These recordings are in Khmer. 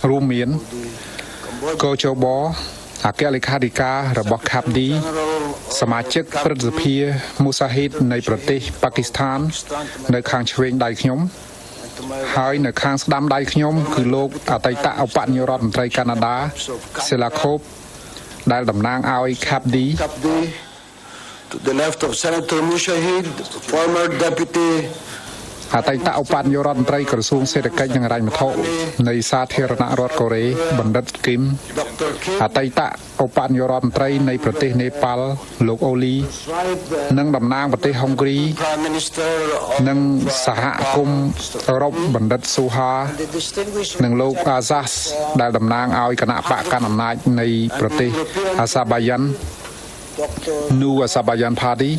រួមមានកោជបអគ្គលេខាធិការរបស់ខាប់ឌីសមាជិកព្រឹទ្ធសភាមូសាហ៊ីតនៃប្រទេសប៉ាគីស្ថាននៅខាងឆ្វេងដៃខ្ញុំហើយនៅខាងស្ដាំដៃខ្ញុំគឺលោកអតីតឧបនាយករដ្ឋមន្ត្រីកាណាដាសេឡាខូបដែលតំណាងឲ្យខាប់ឌី To the left of Senator Mushahid, former deputy អតីតឧបនាយករដ្ឋមន្ត្រីក្រសួងសេដ្ឋកិច្ចនិងហិរញ្ញវត្ថុនៃសាធារណរដ្ឋកូរ៉េបណ្ឌិតគឹមអតីតឧបនាយករដ្ឋមន្ត្រីនៃប្រទេសនេប៉ាល់លោកអូលីនិងតំណាងប្រទេសហុងគ្រីនិងសហគមន៍អឺរ៉ុបបណ្ឌិតស៊ូហានិងលោកអាសាសដែលតំណាងឲ្យគណៈបកកណ្ដាលអំណាចនៃប្រទេសអាសាបាយ៉ាន់ New Azerbaijan Party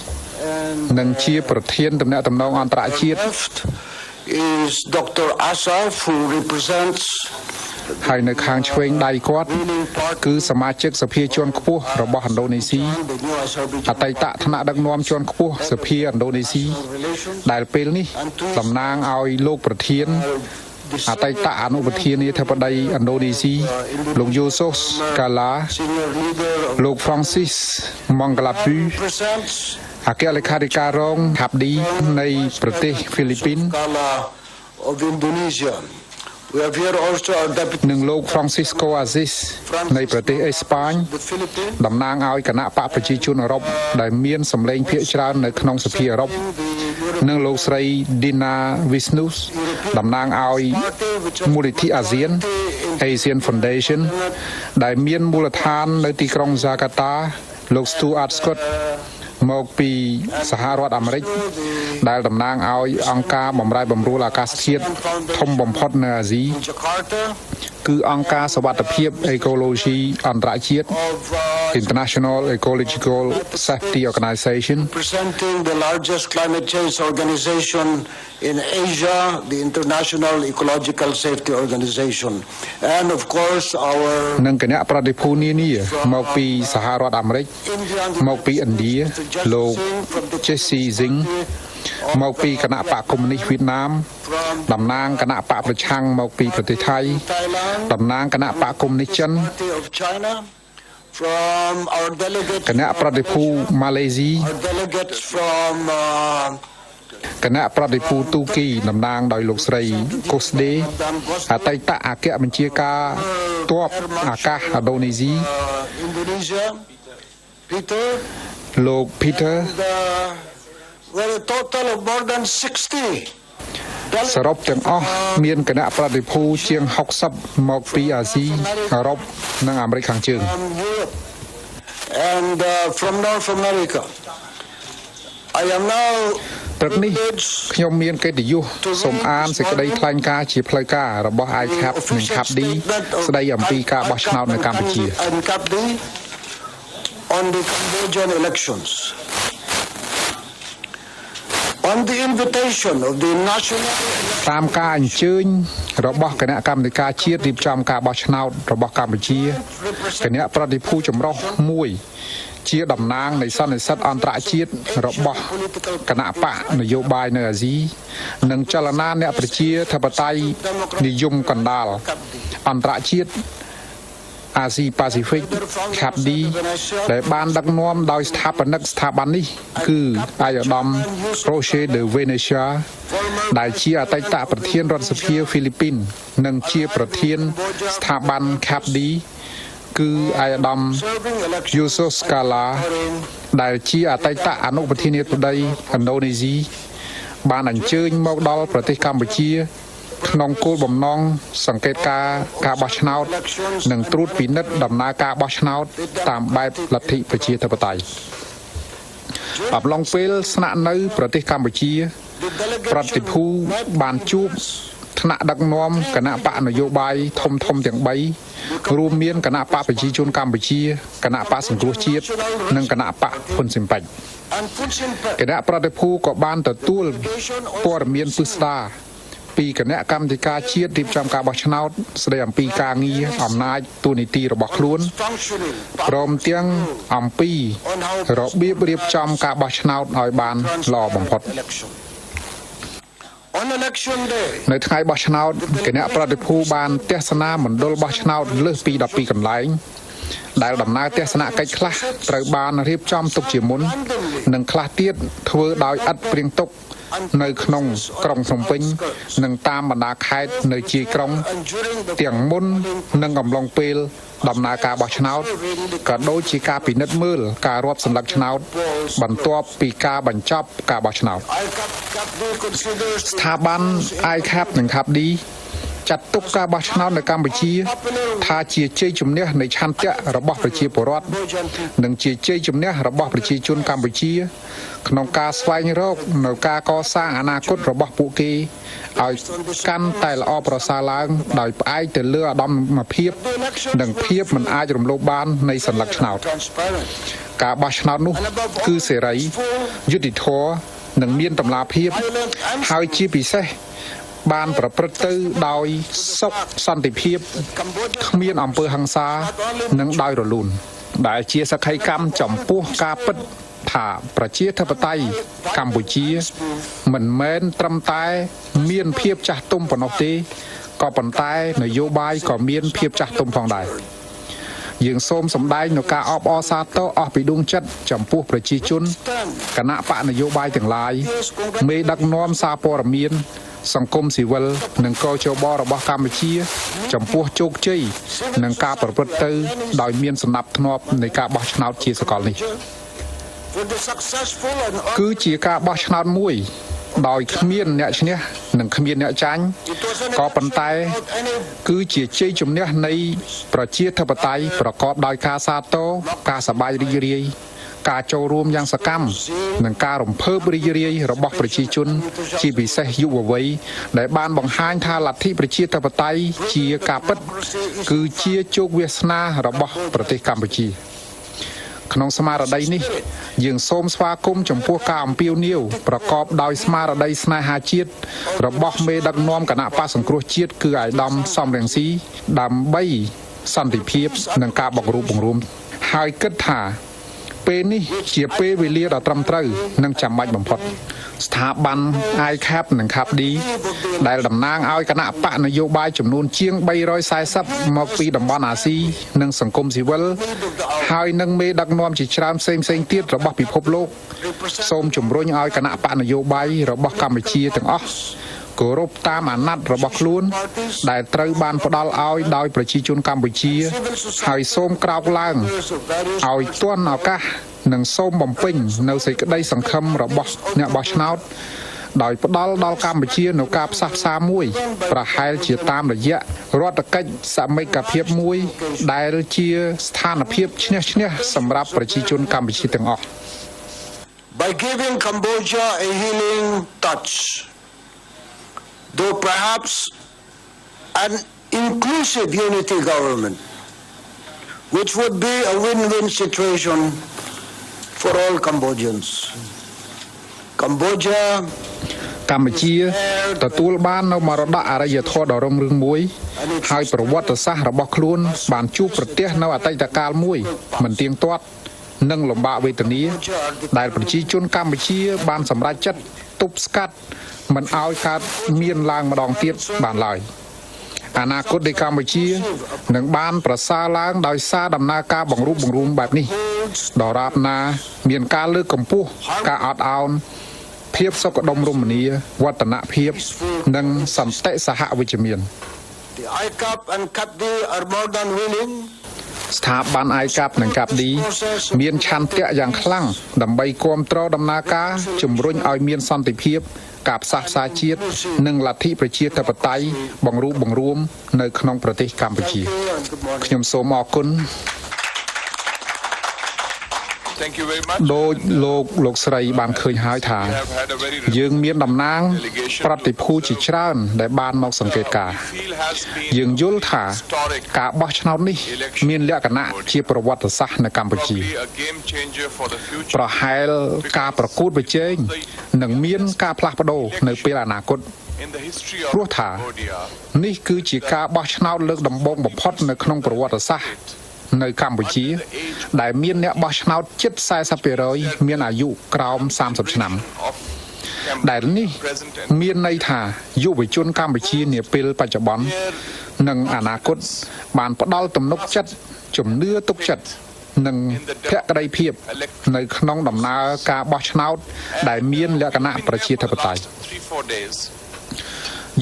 និងជាប្រធានតំណាក់តំណងអន្តរជាតិ is Dr. Asaf who represents ហើយនៅខាងឆ្វេងដៃគាត់គឺសមាជិកសភាជាន់ខ្ពស់របស់ឥណ្ឌូនេស៊ីអតីតថ្នាក់ដឹកនាំជាន់ខ្ពស់សភាឥណ្ឌូនេស៊ីដែលពេលនេះតំណាងឲ្យលោកប្រធានអតីតអនុប្រធានាធិបតីឥណ្ឌូនេស៊ីលោកយូសូសកាឡាលោក Francis Mangalapu អគ្គលេខាធិការរងហាប់ឌីនៃប្រទេសហ្វីលីពីននិងលោក Francisco Aziz នៃប្រទេសអេស្ប៉ាញតំណាងឲ្យគណៈបកប្រជាជនអឺរ៉ុបដែលមានសម្លេងភាគច្រើននៅក្នុងសភាអឺរ៉ុបនិងលោកស្រី Dina Vishnus តំណាងឲ្យមូលនិធិអាស៊ាន Asian Foundation ដែលមានមូលដ្ឋាននៅទីក្រុង Jakarta លោក Stuart Scott មកពីសហរដ្ឋអាមេរិកដែលតំណាងឲ្យអង្គការបម្រែបម្រួលអាកាសធាតុធំបំផុតនៅអាស៊ីគឺអង្គការសុវត្ថិភាពអេកូឡូស៊ីអន្តរជាតិ International Ecological Safety Organization presenting the largest climate change organization in Asia, the International Ecological Safety Organization, and of course our និងគណៈប្រតិភូនានាមកពីសហរដ្ឋអាមេរិកមកពីឥណ្ឌាលោក Jesse Zing មកពីគណៈបកកុម្មុយនីសវៀតណាមតំណាងគណៈបកប្រឆាំងមកពីប្រទេសថៃតំណាងគណៈបកកុម្មុយនីសចិនគណៈប្រតិភូម៉ាឡេស៊ីគណៈប្រតិភូទូគីតំណាងដោយលោកស្រីកូស្ដេអតីតអគ្គបញ្ជាការទ័ពអាកាសឥណ្ឌូនេស៊ីលោក Peter with a total of more than 60 សរុបទាំងអស់មានគណៈប្រតិភូជាង60មកពីអាស៊ីអឺរ៉ុបនិងអាមេរិកខាងជើង and from North America I am now ព្រឹកនេះខ្ញុំមានកិត្តិយសសូមអានសេចក្តីថ្លែងការណ៍ជាផ្លូវការរបស់ ICAP និង CAPD ស្តីអំពីការបោះឆ្នោតនៅកម្ពុជា on the Cambodian elections on the invitation of the national តាមការអញ្ជើញរបស់គណៈកម្មាធិការជាតិរៀបចំការបោះឆ្នោតរបស់កម្ពុជាគណៈប្រតិភូចម្រុះមួយជាតំណាងនៃសន្និសីទអន្តរជាតិរបស់គណៈបកនយោបាយនៅអាស៊ីនិងចលនាអ្នកប្រជាធិបតេយ្យនិយមកណ្ដាលអន្តរជាតិអាស៊ីប៉ាស៊ីហ្វិក CAPD ដែលបានដឹកនាំដោយស្ថាបនិកស្ថាប័ននេះគឺអាយដាម Roche de Venecia ដែលជាអតីតប្រធានរដ្ឋសភាហ្វីលីពីននិងជាប្រធានស្ថាប័ន CAPD គឺអាយដាម Yusuf Kala ដែលជាអតីតអនុប្រធានាធិបតីឥណ្ឌូនេស៊ីបានអញ្ជើញមកដល់ប្រទេសកម្ពុជាក្នុងគោលបំណងសង្កេតការបោះឆ្នោតនិងត្រួតពិនិត្យដំណើរការបោះឆ្នោតតាមបែបលទ្ធិប្រជាធិបតេយ្យអំឡុងពេលស្នាក់នៅប្រទេសកម្ពុជាប្រតិភូបានជួបថ្នាក់ដឹកនាំគណៈបកនយោបាយធំទាំង3រួមមានគណៈបកប្រជាជនកម្ពុជាគណៈបកសង្គ្រោះជាតិនិងគណៈបកហ៊ុនស៊ិនប៉ិចគណៈប្រតិភូក៏បានទទួលព័ត៌មានពិស្ដារពីគណៈកម្មាធិការជាតិរៀបចំការបោះឆ្នោតស្ដីអំពីការងារអំណាចទូនីតិរបស់ខ្លួនព្រមទាំងអំពីរបៀបរៀបចំការបោះឆ្នោតឲ្យបានល្អបំផុត On election day, នៅថ្ងៃបោះឆ្នោតគណៈប្រតិភូបានទស្សនាមណ្ឌលបោះឆ្នោតលើសពី12កន្លែងដែលដំណើរទស្សនកិច្ចខ្លះត្រូវបានរៀបចំទុកជាមុននិងខ្លះទៀតធ្វើដោយឥតព្រៀងទុកនៅក្នុងក្រុងភ្នំពេញនិងតាមបណ្ដាខេត្តនៅជាយក្រុងទាំងមុននិងអំឡុងពេលដំណើរការបោះឆ្នោតក៏ដូចជាការពិនិត្យមើលការរាប់សន្លឹកឆ្នោតបន្ទាប់ពីការបញ្ចប់ការបោះឆ្នោតស្ថាប័ន ICAP និង CAPD ចាត់ទុកការបោះឆ្នោតនៅកម្ពុជាថាជាជ័យជំនះនៃឆន្ទៈរបស់ប្រជាពលរដ្ឋនិងជាជ័យជំនះរបស់ប្រជាជនកម្ពុជាក្នុងការស្វែងរកនៅការកសាងអនាគតរបស់ពួកគេឲ្យកាន់តែល្អប្រសើរឡើងដោយផ្អែកទៅលើឧត្តមភាពនិងភាពមិនអាចរំលោភបាននៃសន្លឹកឆ្នោតការបោះឆ្នោតនោះគឺសេរីយុត្តិធម៌និងមានតម្លាភាពហើយជាពិសេសបានប្រព្រឹត្តទៅដោយសុខសន្តិភាពគ្មានអំពើហិង្សានិងដោយរលូនដែលជាសក្ខីកម្មចំពោះការពិតថាប្រជាធិបតេយ្យកម្ពុជាមិនមែនត្រឹមតែមានភាពចាស់ទុំប៉ុណ្ណោះទេក៏ប៉ុន្តែនយោបាយក៏មានភាពចាស់ទុំផងដែរយើងសូមសម្ដែងនូវការអបអរសាទរអស់ពីដួងចិត្តចំពោះប្រជាជនគណៈបកនយោបាយទាំងឡាយមេដឹកនាំសារព័ត៌មានសង្គមស៊ីវិលនិងកោជបរបស់កម្ពុជាចំពោះជោគជ័យនិងការប្រព្រឹត្តទៅដោយមានសណ្ដាប់ធ្នាប់នៃការបោះឆ្នោតជាសកលនេះគឺជាការបោះឆ្នោតមួយដោយគ្មានអ្នកឈ្នះនិងគ្មានអ្នកចាញ់ក៏ប៉ុន្តែគឺជាជ័យជំនះនៃប្រជាធិបតេយ្យប្រកបដោយការសាទរការសប្បាយរីករាយការចូលរួមយ៉ាងសកម្មនិងការរំភើបរីករាយរបស់ប្រជាជនជាពិសេសយុវវ័យដែលបានបង្ហាញថាលទ្ធិប្រជាធិបតេយ្យជាការពិតគឺជាជោគវាសនារបស់ប្រទេសកម្ពុជាក្នុងស្មារតីនេះយើងសូមស្វាគមន៍ចំពោះការអំពាវនាវប្រកបដោយស្មារតីស្នេហាជាតិរបស់មេដឹកនាំគណៈបក្សសង្គ្រោះជាតិគឺអាយដាមសំរងស៊ីដើម្បីសន្តិភាពនិងការបង្រួបបង្រួមហើយគិតថាពេលនេះជាពេលវេលាដ៏ត្រឹមត្រូវនិងចាំបាច់បំផុតស្ថាប័ន ICAP និង CAPD ដែលតំណាងឲ្យគណៈបកនយោបាយចំនួនជាង340មកពីតំបន់អាស៊ីនិងសង្គមស៊ីវិលហើយនិងមេដឹកនាំជាច្រើនផ្សេងទៀតរបស់ពិភពលោកសូមជំរុញឲ្យគណៈបកនយោបាយរបស់កម្ពុជាទាំងអស់គោរពតាមអាណត្តិរបស់ខ្លួនដែលត្រូវបានផ្ដល់ឲ្យដោយប្រជាជនកម្ពុជាហើយសូមក្រោកឡើងឲ្យទាន់ឱកាសនិងសូមបំពេញនៅសេចក្តីសង្ឃឹមរបស់អ្នកបោះឆ្នោតដោយផ្ដល់ដល់កម្ពុជានូវការផ្សះផ្សាមួយប្រហែលជាតាមរយៈរដ្ឋកិច្ចសមិទ្ធភាពមួយដែលជាស្ថានភាពឈ្នះឈ្នះសម្រាប់ប្រជាជនកម្ពុជាទាំងអស់ By giving Cambodia a healing touch, though perhaps an inclusive unity government, which would be a win-win situation for all Cambodians. Cambodia កម្ពុជាទទួលបាននៅមរតកអរិយធម៌ដ៏រុងរឿងមួយហើយប្រវត្តិសាស្ត្ររបស់ខ្លួនបានជួបប្រទះនៅអតីតកាលមួយមិនទៀងទាត់និងលំបាកវេទនាដែលប្រជាជនកម្ពុជាបានសម្រេចចិត្តទប់ស្កាត់មិនឲ្យកើតមានឡើងម្ដងទៀតបានឡើយអនាគតនៃកម្ពុជានឹងបានប្រសើរឡើងដោយសារដំណើរការបង្រួបបង្រួមបែបនេះដរាបណាមានការលើកកម្ពស់ការអត់ឱនភាពសុខដុមរមនាវឌ្ឍនភាពនិងសន្តិសហវិជ្ជមាន The ICAP and CAPD are more than willing ស្ថាប័ន ICAP និង CAPD មានឆន្ទៈយ៉ាងខ្លាំងដើម្បីគ្រប់គ្រងដំណើរការជំរុញឲ្យមានសន្តិភាពការផ្សះផ្សាជាតិនិងលទ្ធិប្រជាធិបតេយ្យបង្រួបបង្រួមនៅក្នុងប្រទេសកម្ពុជាខ្ញុំសូមអរគុណ Thank you very much. ដោយលោកស្រីបានឃើញហើយថាយើងមានតំណាងប្រតិភូជាច្រើនដែលបានមកសង្កេតការណ៍យើងយល់ថាការបោះឆ្នោតនេះមានលក្ខណៈជាប្រវត្តិសាស្ត្រនៅកម្ពុជាប្រហែលការប្រកួតប្រជែងនិងមានការផ្លាស់ប្ដូរនៅពេលអនាគតព្រោះថានេះគឺជាការបោះឆ្នោតលើកដំបូងបំផុតនៅក្នុងប្រវត្តិសាស្ត្រនៅកម្ពុជាដែលមានអ្នកបោះឆ្នោតជិត 40% មានអាយុក្រោម30ឆ្នាំ ដែលនេះមានន័យថាយុវជនកម្ពុជានាពេលបច្ចុប្បន្ននិងអនាគតបានផ្ដល់ទំនុកចិត្តជំនឿទុកចិត្តនិងភក្តីភាពនៅក្នុងដំណើរការបោះឆ្នោតដែលមានលក្ខណៈប្រជាធិបតេយ្យ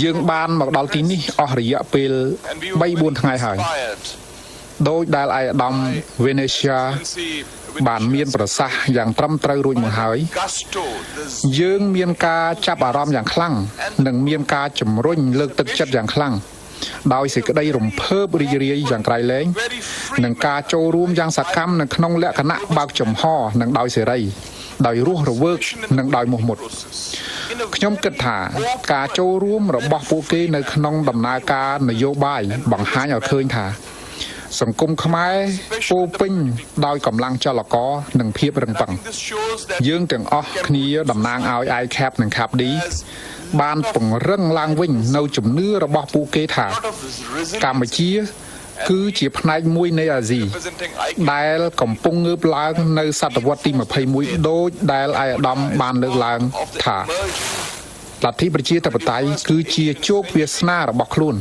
យើងបានមកដល់ទីនេះអស់រយៈពេល 3-4 ថ្ងៃហើយដោយដែលឯកឧត្តមវេនេសៀបានមានប្រសាសន៍យ៉ាងត្រឹមត្រូវរួចមកហើយយើងមានការចាប់អារម្មណ៍យ៉ាងខ្លាំងនិងមានការជំរុញលើកទឹកចិត្តយ៉ាងខ្លាំងដោយសេចក្តីរំភើបរីករាយយ៉ាងក្រៃលែងនិងការចូលរួមយ៉ាងសកម្មនៅក្នុងលក្ខណៈបើកចំហនិងដោយសេរីដោយរស់រវើកនិងដោយមោះមុតខ្ញុំគិតថាការចូលរួមរបស់ពួកគេនៅក្នុងដំណើរការនយោបាយបង្ហាញឲ្យឃើញថាសង្គមខ្មែរពោពេញដោយកម្លាំងចលករនិងភាពរឹងប៉ឹងយើងទាំងអស់គ្នាតំណាងឲ្យ ICAP និង CAPD បានពង្រឹងឡើងវិញនៅជំនឿរបស់ពួកគេថាកម្ពុជាគឺជាផ្នែកមួយនៃអាស៊ីដែលកំពុងងើបឡើងនៅសតវត្សទី21ដូចដែលឯកឧត្តមបានលើកឡើងថាលទ្ធិប្រជាធិបតេយ្យគឺជាជោគវាសនារបស់ខ្លួន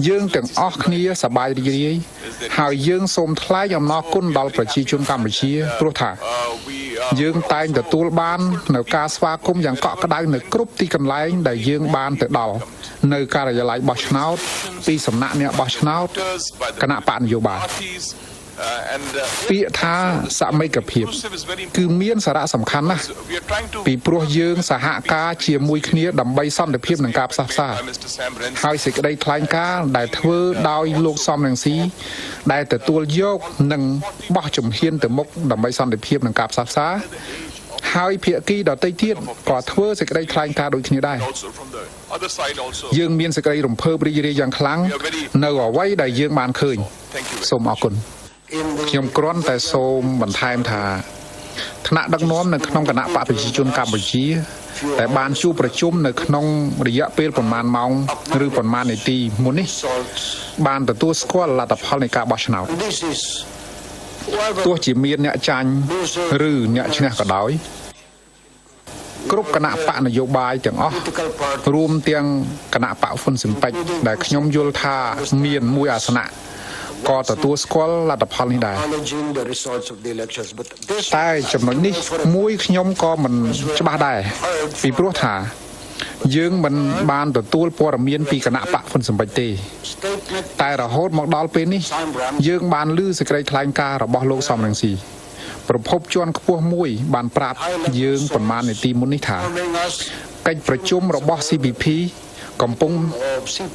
យើងទាំងអស់គ្នាសប្បាយរីករាយហើយយើងសូមថ្លែងអំណរគុណដល់ប្រជាជនកម្ពុជាព្រោះថាយើងតែងទទួលបាននៅការស្វាគមន៍យ៉ាងកក់ក្ដៅនៅគ្រប់ទីកន្លែងដែលយើងបានទៅដល់នៅការិយាល័យបោះឆ្នោតពីសំណាក់អ្នកបោះឆ្នោតគណៈបកនយោបាយពាក្យថាសមិទ្ធភាពគឺមានសារៈសំខាន់ណាស់ពីព្រោះយើងសហការជាមួយគ្នាដើម្បីសន្តិភាពនិងការផ្សះផ្សាហើយសេចក្តីថ្លែងការណ៍ដែលធ្វើដោយលោកសំរងស៊ីដែលទទួលយកនិងបោះជំហានទៅមុខដើម្បីសន្តិភាពនិងការផ្សះផ្សាហើយភាគីដទៃទៀតក៏ធ្វើសេចក្តីថ្លែងការណ៍ដូចគ្នាដែរយើងមានសេចក្តីរំភើបរីករាយយ៉ាងខ្លាំងនៅអ្វីដែលយើងបានឃើញសូមអរគុណខ្ញុំគ្រាន់តែសូមបន្ថែមថាថ្នាក់ដឹកនាំនៅក្នុងគណៈបកប្រជាជនកម្ពុជាតែបានជួបប្រជុំនៅក្នុងរយៈពេលប្រមាណម៉ោងឬប្រមាណនាទីមុននេះបានទទួលស្គាល់លទ្ធផលនៃការបោះឆ្នោតទោះជាមានអ្នកចាញ់ឬអ្នកឈ្នះក៏ដោយគ្រប់គណៈបកនយោបាយទាំងអស់រួមទាំងគណៈបកហ៊ុនស៊ិនប៉ិចដែលខ្ញុំយល់ថាមានមួយអាសនៈក៏ទទួលស្គាល់លទ្ធផលនេះដែរតែចំណុចនេះមួយខ្ញុំក៏មិនច្បាស់ដែរពីព្រោះថាយើងមិនបានទទួលព័ត៌មានពីគណៈបកហ៊ុនស៊ិនប៉ិចទេតែរហូតមកដល់ពេលនេះយើងបានឮសេចក្តីថ្លែងការណ៍របស់លោកសំរងស៊ីប្រភពជាន់ខ្ពស់មួយបានប្រាប់យើងប្រមាណនាទីមុននេះថាកិច្ចប្រជុំរបស់ CPP កំពុង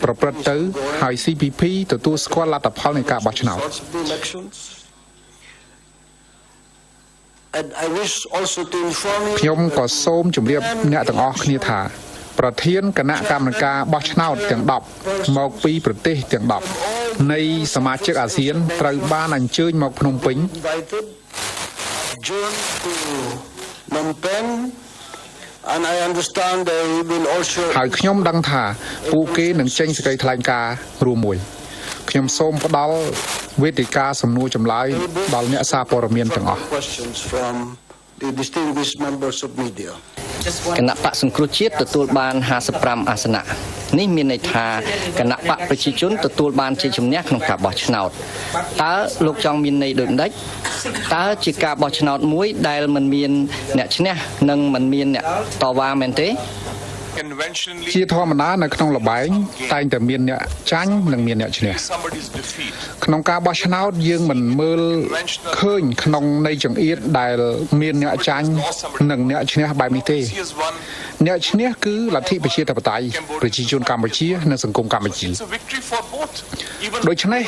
ប្រព្រឹត្តទៅហើយ CPP ទទួលស្គាល់លទ្ធផលនៃការបោះឆ្នោតខ្ញុំក៏សូមជម្រាបអ្នកទាំងអស់គ្នាថាប្រធានគណៈកម្មការបោះឆ្នោតទាំង10មកពីប្រទេសទាំង10នៃសមាជិកអាស៊ានត្រូវបានអញ្ជើញមកភ្នំពេញហើយខ្ញុំដឹងថាពួកគេនឹងចេញសេចក្តីថ្លែងការណ៍រួមមួយខ្ញុំសូមផ្ដល់វេទិកាសំណួរចម្លើយដល់អ្នកសារព័ត៌មានទាំងអស់គណៈបកសង្គ្រោះជាតិទទួលបាន55អាសនៈនេះមានន័យថាគណៈបកប្រជាជនទទួលបានជ័យជំនះក្នុងការបោះឆ្នោតតើលោកចង់មានន័យដូចម្ដេចតើជាការបោះឆ្នោតមួយដែលមិនមានអ្នកឈ្នះនិងមិនមានអ្នកតវ៉ាមែនទេជាធម្មតានៅក្នុងល្បែងតែងតែមានអ្នកចាញ់និងមានអ្នកឈ្នះក្នុងការបោះឆ្នោតយើងមិនមើលឃើញក្នុងន័យចង្អៀតដែលមានអ្នកចាញ់និងអ្នកឈ្នះបែបនេះទេអ្នកឈ្នះគឺលទ្ធិប្រជាធិបតេយ្យប្រជាជនកម្ពុជានិងសង្គមកម្ពុជាដូច្នេះ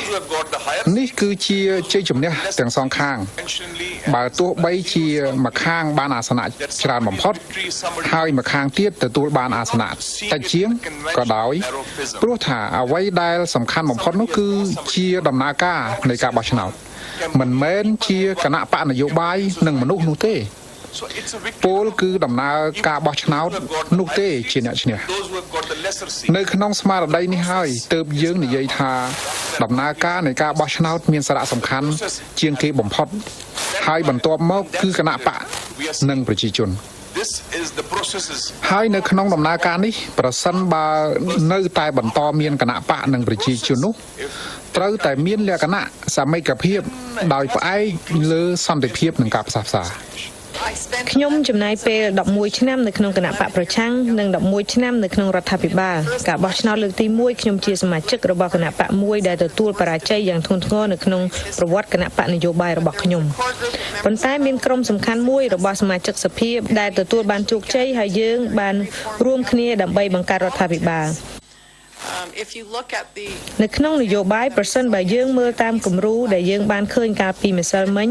នេះគឺជាជ័យជំនះទាំងសងខាងបើទោះបីជាម្ខាងបានអាសនៈច្រើនបំផុតហើយម្ខាងទៀតទទួលបានអាសនៈតិចជាងក៏ដោយព្រោះថាអ្វីដែលសំខាន់បំផុតនោះគឺជាដំណើរការនៃការបោះឆ្នោតមិនមែនជាគណៈបកនយោបាយនិងមនុស្សនោះទេពលគឺដំណើរការបោះឆ្នោតនោះទេជាអ្នកឈ្នះនៅក្នុងស្មារតីនេះហើយទើបយើងនិយាយថាដំណើរការនៃការបោះឆ្នោតមានសារៈសំខាន់ជាងគេបំផុតហើយបន្ទាប់មកគឺគណៈបកនិងប្រជាជន process is ហើយនៅក្នុងដំណើរការនេះប្រសិនបើនៅតែបន្តមានគណៈបកនិងប្រជាជននោះត្រូវតែមានលក្ខណៈសាមគ្គភាពដោយផ្អែកលើសន្តិភាពនិងការផ្សះផ្សា ខ្ញុំចំណាយពេល11ឆ្នាំនៅក្នុងគណៈបកប្រឆាំងនិង11ឆ្នាំនៅក្នុងរដ្ឋាភិបាលការបោះឆ្នោតលើកទី1ខ្ញុំជាសមាជិករបស់គណៈបកមួយដែលទទួលបរាជ័យយ៉ាងធ្ងន់ធ្ងរនៅក្នុងប្រវត្តិគណៈបកនយោបាយរបស់ខ្ញុំប៉ុន្តែមានក្រុមសំខាន់មួយរបស់សមាជិកសភាដែលទទួលបានជោគជ័យហើយយើងបានរួមគ្នាដើម្បីបង្កើតរដ្ឋាភិបាលនៅក្នុងនយោបាយប្រសិនបើយើងមើលតាមគំរូដែលយើងបានឃើញកាលពីម្សិលមិញ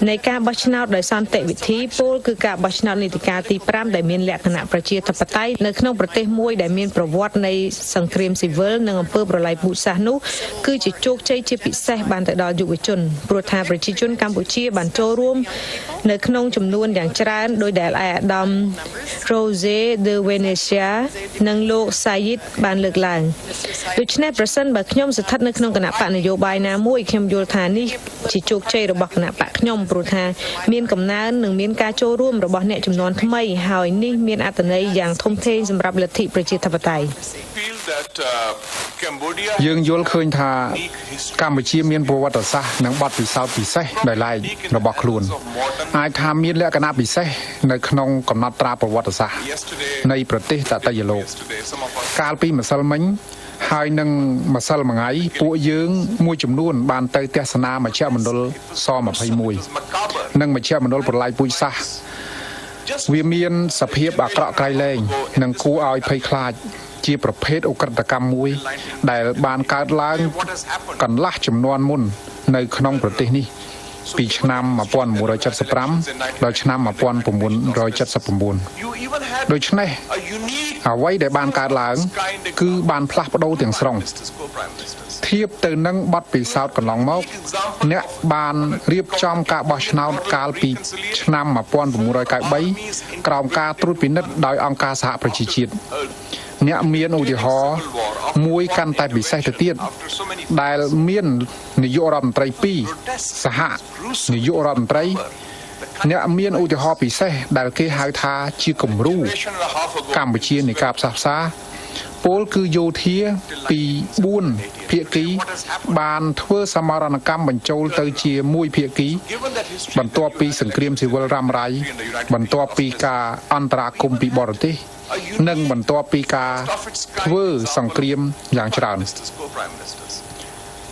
នៃការបោះឆ្នោតដោយសន្តិវិធីពោលគឺការបោះឆ្នោតនីតិកាលទី5ដែលមានលក្ខណៈប្រជាធិបតេយ្យនៅក្នុងប្រទេសមួយដែលមានប្រវត្តិនៃសង្គ្រាមស៊ីវិលនិងអំពើប្រល័យពូជសាសន៍នោះគឺជាជោគជ័យជាពិសេសបានទៅដល់យុវជនព្រោះថាប្រជាជនកម្ពុជាបានចូលរួមនៅក្នុងចំនួនយ៉ាងច្រើនដោយដែលឯកឧត្តម José de Venecia និងលោក Said បានលើកឡើងដូច្នេះប្រសិនបើខ្ញុំស្ថិតនៅក្នុងគណៈបកនយោបាយណាមួយខ្ញុំយល់ថានេះជាជោគជ័យរបស់គណៈបកខ្ញុំព្រោះថាមានកំណើននិងមានការចូលរួមរបស់អ្នកចំនួនថ្មីហើយនេះមានអត្ថន័យយ៉ាងធំធេងសម្រាប់លទ្ធិប្រជាធិបតេយ្យ យើងយល់ឃើញថាកម្ពុជាមានប្រវត្តិសាស្ត្រនិងបទពិសោធន៍ពិសេសដោយឡែករបស់ខ្លួនអាចថាមានលក្ខណៈពិសេសនៅក្នុងកំណត់ត្រាប្រវត្តិសាស្ត្រនៃប្រទេសតន្ត្រីលោកកាលពីម្សិលមិញហើយនឹងម្សិលមួយថ្ងៃពួកយើងមួយចំនួនបានទៅទស្សនាមជ្ឈមណ្ឌលស21និងមជ្ឈមណ្ឌលប្រឡាយពូជសាសន៍វាមានសភាពអាក្រក់ក្រៃលែងនិងគួរឲ្យភ័យខ្លាចជាប្រភេទអ ுக ្រិតកម្មមួយដែលបានកើតឡើងកន្លះចំនួនមុននៅក្នុងប្រទេសនេះពីឆ្នាំ1975ដល់ឆ្នាំ1979ដូច្នេះអ្វីដែលបានកើតឡើងគឺបានផ្លាស់ប្ដូរទាំងស្រុងធៀបទៅនឹងបទពិសោធន៍កន្លងមកអ្នកបានរៀបចំការបោះឆ្នោតកាលពីឆ្នាំ1993ក្រោមការត្រួតពិនិត្យដោយអង្គការសហប្រជាជាតិអ្នកមានឧទាហរណ៍មួយកាន់តែពិសេសទៅទៀតដែលមាននាយករដ្ឋមន្ត្រី2សហនាយករដ្ឋមន្ត្រីអ្នកមានឧទាហរណ៍ពិសេសដែលគេហៅថាជាគំរូកម្ពុជានៃការផ្សះផ្សាពលគឺយោធាពី4ភាគីបានធ្វើសមរណកម្មបញ្ចូលទៅជាមួយភាគីបន្ទាប់ពីសង្គ្រាមស៊ីវិលរ៉ាំរ៉ៃបន្ទាប់ពីការអន្តរាគមន៍ពីបរទេសនិងបន្ទាប់ពីការធ្វើសង្គ្រាមយ៉ាងច្រើន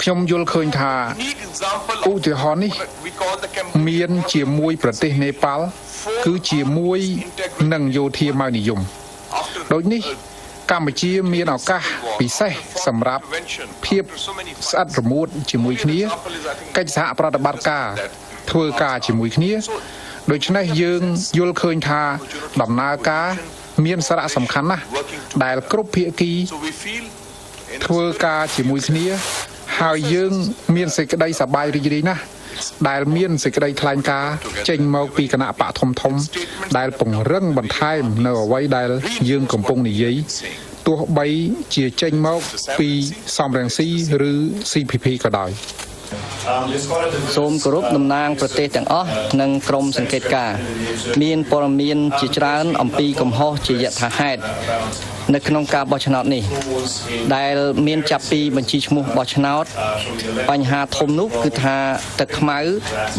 ខ្ញុំយល់ឃើញថាឧទាហរណ៍នេះមានជាមួយប្រទេសនេប៉ាល់គឺជាមួយនឹងយោធាម៉ៅនិយមដូចនេះកម្ពុជាមានឱកាសពិសេសសម្រាប់ភាពស្អិតរមួតជាមួយគ្នាកិច្ចសហប្រតិបត្តិការធ្វើការជាមួយគ្នាដូច្នេះយើងយល់ឃើញថាដំណើរការមានសារៈសំខាន់ណាស់ដែលគ្រប់ភាគីធ្វើការជាមួយគ្នាហើយយើងមានសេចក្តីសប្បាយរីករាយណាស់ដែលមានសេចក្តីថ្លែងការណ៍ចេញមកពីគណៈបកធំដែលពង្រឹងបន្ថែមនៅអ្វីដែលយើងកំពុងនិយាយទោះបីជាចេញមកពីសំរងស៊ីឬ CPP ក៏ដោយ សូមគោរពតំណាងប្រទេសទាំងអស់និងក្រុមសង្កេតការណ៍មានព័ត៌មានជាច្រើនអំពីកំហុសជាយថាហេតុនៅក្នុងការបោះឆ្នោតនេះដែលមានចាប់ពីបញ្ជីឈ្មោះបោះឆ្នោតបញ្ហាធំនោះគឺថាទឹកខ្មៅ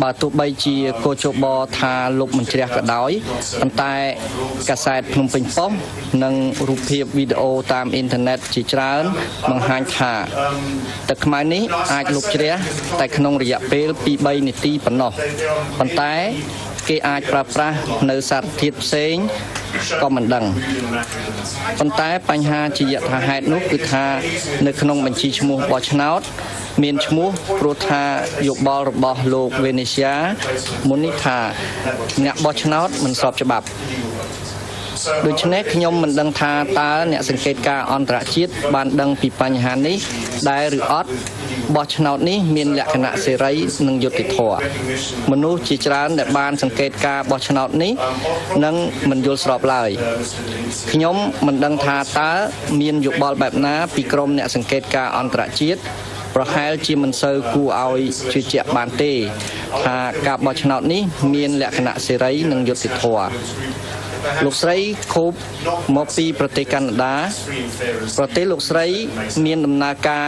បើទោះបីជាកោជបថាលុបមិនជ្រះក៏ដោយប៉ុន្តែកាសែតភ្នំពេញប៉ុស្តិ៍និងរូបភាពវីដេអូតាមអ៊ីនធឺណិតជាច្រើនបង្ហាញថាទឹកខ្មៅនេះអាចលុបជ្រះតែក្នុងរយៈពេលពី3នាទីប៉ុណ្ណោះប៉ុន្តែគេអាចប្រើប្រាស់នៅសារធាតុផ្សេងក៏មិនដឹងប៉ុន្តែបញ្ហាជាយថាហេតុនោះគឺថានៅក្នុងបញ្ជីឈ្មោះបោះឆ្នោតមានឈ្មោះព្រោះថាយោបល់របស់លោក Venecia មុននេះថាអ្នកបោះឆ្នោតមិនស្របច្បាប់ដូច្នេះខ្ញុំមិនដឹងថាតើអ្នកសង្កេតការអន្តរជាតិបានដឹងពីបញ្ហានេះដែរឬអត់បោះឆ្នោតនេះមានលក្ខណៈសេរីនិងយុត្តិធម៌មនុស្សជាច្រើនដែលបានសង្កេតការបោះឆ្នោតនេះនឹងមិនយល់ស្របឡើយខ្ញុំមិនដឹងថាតើមានយោបល់បែបណាពីក្រុមអ្នកសង្កេតការអន្តរជាតិប្រហែលជាមិនសូវគួរឲ្យជឿជាក់បានទេថាការបោះឆ្នោតនេះមានលក្ខណៈសេរីនិងយុត្តិធម៌ លោកស្រីខូបមកពីប្រទេសកាណាដាប្រទេសលោកស្រីមានដំណើរការ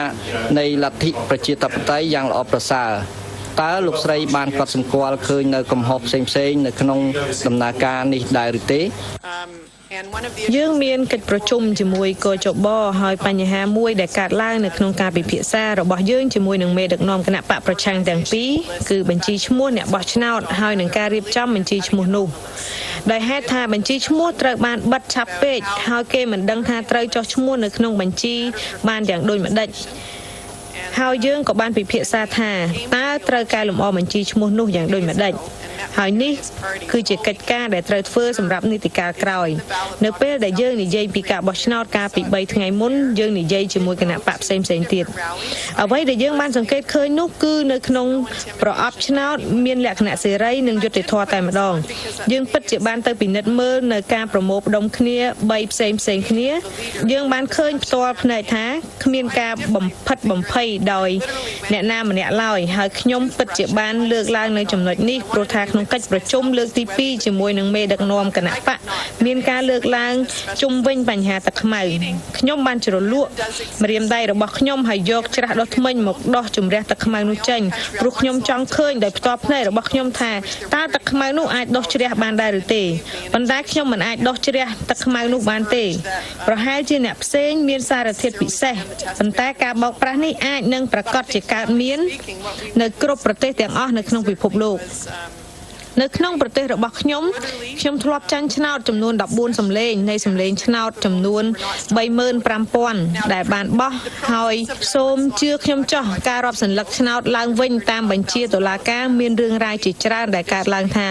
នៃលទ្ធិប្រជាធិបតេយ្យយ៉ាងល្អប្រសើរតើលោកស្រីបានកត់សម្គាល់ឃើញនៅកំហុសផ្សេងៗនៅក្នុងដំណើរការនេះដែរឬទេយើងមានកិច្ចប្រជុំជាមួយកជបហើយបញ្ហាមួយដែលកើតឡើងនៅក្នុងការពិភាក្សារបស់យើងជាមួយនឹងមេដឹកនាំគណៈបកប្រឆាំងទាំងពីរគឺបញ្ជីឈ្មោះអ្នកបោះឆ្នោតហើយនឹងការរៀបចំបញ្ជីឈ្មោះនោះដោយហេតុថាបញ្ជីឈ្មោះត្រូវបានបិទឆាប់ពេកហើយគេមិនដឹងថាត្រូវចុះឈ្មោះនៅក្នុងបញ្ជីបានយ៉ាងដូចម្ដេចហើយយើងក៏បានពិភាក្សាថាតើត្រូវកែលម្អបញ្ជីឈ្មោះនោះយ៉ាងដូចម្ដេចហើយនេះគឺជាកិច្ចការដែលត្រូវធ្វើសម្រាប់នីតិកាលក្រោយនៅពេលដែលយើងនិយាយពីការបោះឆ្នោតកាលពី3ថ្ងៃមុនយើងនិយាយជាមួយគណៈបកផ្សេងៗទៀតអ្វីដែលយើងបានសង្កេតឃើញនោះគឺនៅក្នុងប្រអប់ឆ្នោតមានលក្ខណៈសេរីនិងយុត្តិធម៌តែម្ដងយើងពិតជាបានទៅពិនិត្យមើលនៅការប្រមូលផ្ដុំគ្នា3ផ្សេងគ្នាយើងបានឃើញផ្ទាល់ភ្នែកថាគ្មានការបំផិតបំភ័យដោយអ្នកណាម្នាក់ឡើយហើយខ្ញុំពិតជាបានលើកឡើងនៅចំណុចនេះព្រោះថាក្នុងកិច្ចប្រជុំលើកទី2ជាមួយនឹងមេដឹកនាំគណៈបកមានការលើកឡើងជុំវិញបញ្ហាទឹកខ្មៅខ្ញុំបានជ្រលក់ម្រាមដៃរបស់ខ្ញុំហើយយកច្រាសដុសធ្មេញមកដោះជំរះទឹកខ្មៅនោះចេញព្រោះខ្ញុំចង់ឃើញដោយផ្ទាល់ភ្នែករបស់ខ្ញុំថាតើទឹកខ្មៅនោះអាចដុសជ្រះបានដែរឬទេប៉ុន្តែខ្ញុំមិនអាចដុសជ្រះទឹកខ្មៅនោះបានទេប្រហែលជាអ្នកផ្សេងមានសារធាតុពិសេសប៉ុន្តែការបោកប្រាស់នេះអាចនឹងប្រកាសជាកើតមាននៅគ្រប់ប្រទេសទាំងអស់នៅក្នុងពិភពលោកនៅក្នុងប្រទេសរបស់ខ្ញុំធ្លាប់ចាញ់ឆ្នោតចំនួន14សម្លេងនៃសម្លេងឆ្នោតចំនួន 35,000 ដែលបានបោះហើយសូមជឿខ្ញុំចោះការរាប់សន្លឹកឆ្នោតឡើងវិញតាមបញ្ជាតុលាការមានរឿងរ៉ាវជាច្រើនដែលកើតឡើងថា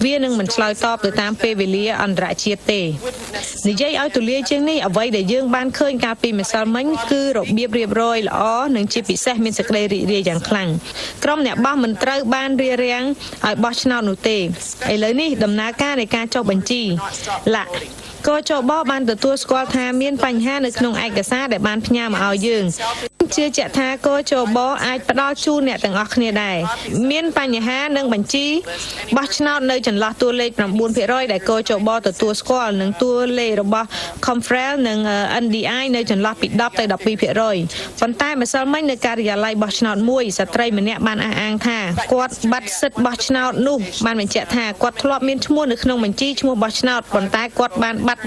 វានឹងមិនឆ្លើយតបទៅតាមពេលវេលាអន្តរជាតិទេនិយាយឲ្យទូលាយជាងនេះអ្វីដែលយើងបានឃើញកាលពីម្សិលមិញគឺរបៀបរៀបរយល្អនិងជាពិសេសមានសេចក្តីរីករាយយ៉ាងខ្លាំងក្រុមអ្នកបោះមិនត្រូវបានរារាំងឲ្យបោះឆ្នោតនោះទេឥឡូវនេះដំណើរការនៃការចុះបញ្ជីកជបបានទទួលស្គាល់ថាមានបញ្ហានៅក្នុងឯកសារដែលបានផ្ញើមកឲ្យយើងជឿជាក់ថាកជបអាចផ្ដល់ជូនអ្នកទាំងអស់គ្នាដែរមានបញ្ហានឹងបញ្ជីបោះឆ្នោតនៅចន្លោះតួលេខ 9% ដែលកជបទទួលស្គាល់និងតួលេខរបស់ Confrel និង NDI នៅចន្លោះពី10ទៅ 12% ប៉ុន្តែម្សិលមិញនៅការិយាល័យបោះឆ្នោតមួយស្ត្រីម្នាក់បានអះអាងថាគាត់បាត់សិទ្ធិបោះឆ្នោតនោះបានបញ្ជាក់ថាគាត់ធ្លាប់មានឈ្មោះនៅក្នុងបញ្ជីឈ្មោះបោះឆ្នោតប៉ុន្តែគាត់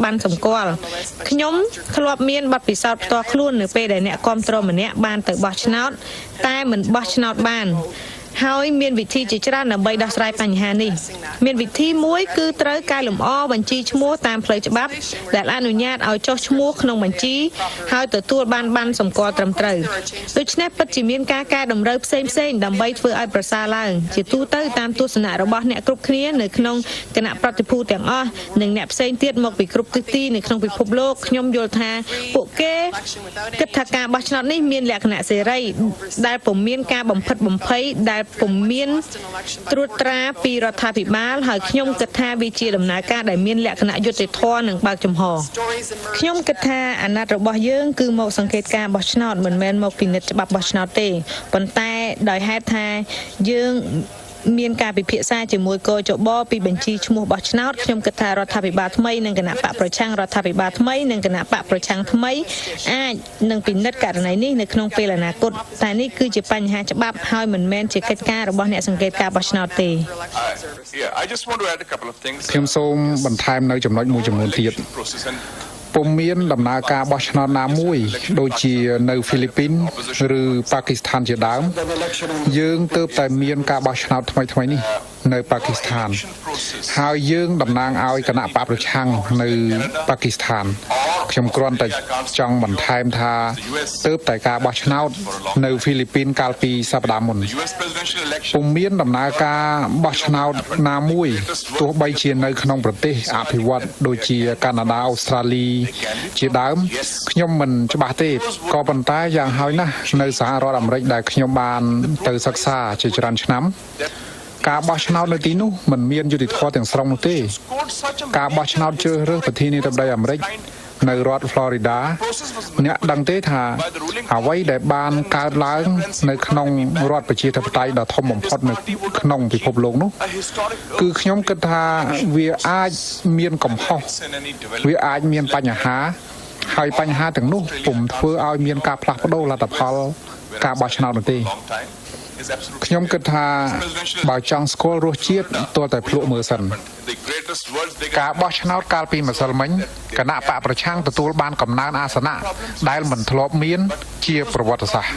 បានសម្គាល់ខ្ញុំធ្លាប់មានបទពិសោធន៍ផ្ទាល់ខ្លួននៅពេលដែលអ្នកគាំទ្រម្នាក់បានទៅបោះឆ្នោតតែមិនបោះឆ្នោតបានហើយមានវិធីជាច្រើនដើម្បីដោះស្រាយបញ្ហានេះមានវិធីមួយគឺត្រូវកែលម្អបញ្ជីឈ្មោះតាមផ្លូវច្បាប់ដែលអនុញ្ញាតឲ្យចុះឈ្មោះក្នុងបញ្ជីហើយទទួលបានសម្គាល់ត្រឹមត្រូវដូច្នេះពិតជាមានការកែតម្រូវផ្សេងដើម្បីធ្វើឲ្យប្រសើរឡើងជាទូទៅតាមទស្សនៈរបស់អ្នកគ្រប់គ្នានៅក្នុងគណៈប្រតិភូទាំងអស់និងអ្នកផ្សេងទៀតមកពីគ្រប់ទិសទីនៅក្នុងពិភពលោកខ្ញុំយល់ថាពួកគេគិតថាការបោះឆ្នោតនេះមានលក្ខណៈសេរីដែលពុំមានការបំផិតបំភ័យដែលពុំមានត្រួតត្រាពីរដ្ឋាភិបាលហើយខ្ញុំគិតថាវាជាដំណើរការដែលមានលក្ខណៈយុត្តិធម៌និងបើកចំហខ្ញុំគិតថាអាណត្តិរបស់យើងគឺមកសង្កេតការបោះឆ្នោតមិនមែនមកពិនិត្យច្បាប់បោះឆ្នោតទេប៉ុន្តែដោយហេតុថាយើងមានការពិភាក្សាជាមួយកជបពីបញ្ជីឈ្មោះបោះឆ្នោតខ្ញុំគិតថារដ្ឋាភិបាលថ្មីនិងគណៈបកប្រឆាំងរដ្ឋាភិបាលថ្មីនិងគណៈបកប្រឆាំងថ្មីអាចនឹងពិនិត្យករណីនេះនៅក្នុងពេលអនាគតតែនេះគឺជាបញ្ហាច្បាប់ហើយមិនមែនជាកិច្ចការរបស់អ្នកសង្កេតការបោះឆ្នោតទេខ្ញុំសូមបន្ថែមនៅចំណុចមួយចំនួនទៀតពុំមានដំណើរការបោះឆ្នោតណាមួយដូចជានៅហ្វីលីពីនឬប៉ាគីស្ថានជាដើមយើងទើបតែមានការបោះឆ្នោតថ្មីនេះនៅប៉ាគីស្ថានហើយយើងតំណាងឲ្យគណៈបកប្រឆាំងនៅប៉ាគីស្ថានខ្ញុំគ្រាន់តែចង់បន្ថែមថាទើបតែការបោះឆ្នោតនៅហ្វីលីពីនកាលពីសប្តាហ៍មុនពុំមានដំណើរការបោះឆ្នោតណាមួយទោះបីជានៅក្នុងប្រទេសអភិវឌ្ឍដូចជាកាណាដាអូស្ត្រាលីជាដើមខ្ញុំមិនច្បាស់ទេក៏ប៉ុន្តែយ៉ាងហោចណាស់នៅសហរដ្ឋអាមេរិកដែលខ្ញុំបានទៅសិក្សាជាច្រើនឆ្នាំការបោះឆ្នោតនៅទីនោះមិនមានយុត្តិធម៌ទាំងស្រុងនោះទេការបោះឆ្នោតជ្រើសរើសប្រធានាធិបតីអាមេរិក នៅរដ្ឋ Florida អ្នកដឹងទេថាអ្វីដែលបានកើតឡើងនៅក្នុងរដ្ឋប្រជាធិបតេយ្យដ៏ធំបំផុតនៅក្នុងពិភពលោកនោះគឺខ្ញុំគិតថាវាអាចមានកំហុសវាអាចមានបញ្ហាហើយបញ្ហាទាំងនោះពុំធ្វើឲ្យមានការផ្លាស់ប្ដូរលទ្ធផលការបោះឆ្នោតនោះទេខ្ញុំគិតថាបើចង់ស្គាល់រសជាតិទោះតែភ្លក់មើលសិនការបោះឆ្នោតកាលពីម្សិលមិញគណៈបកប្រឆាំងទទួលបានកំណើនអាសនៈដែលមិនធ្លាប់មានជាប្រវត្តិសាស្ត្រ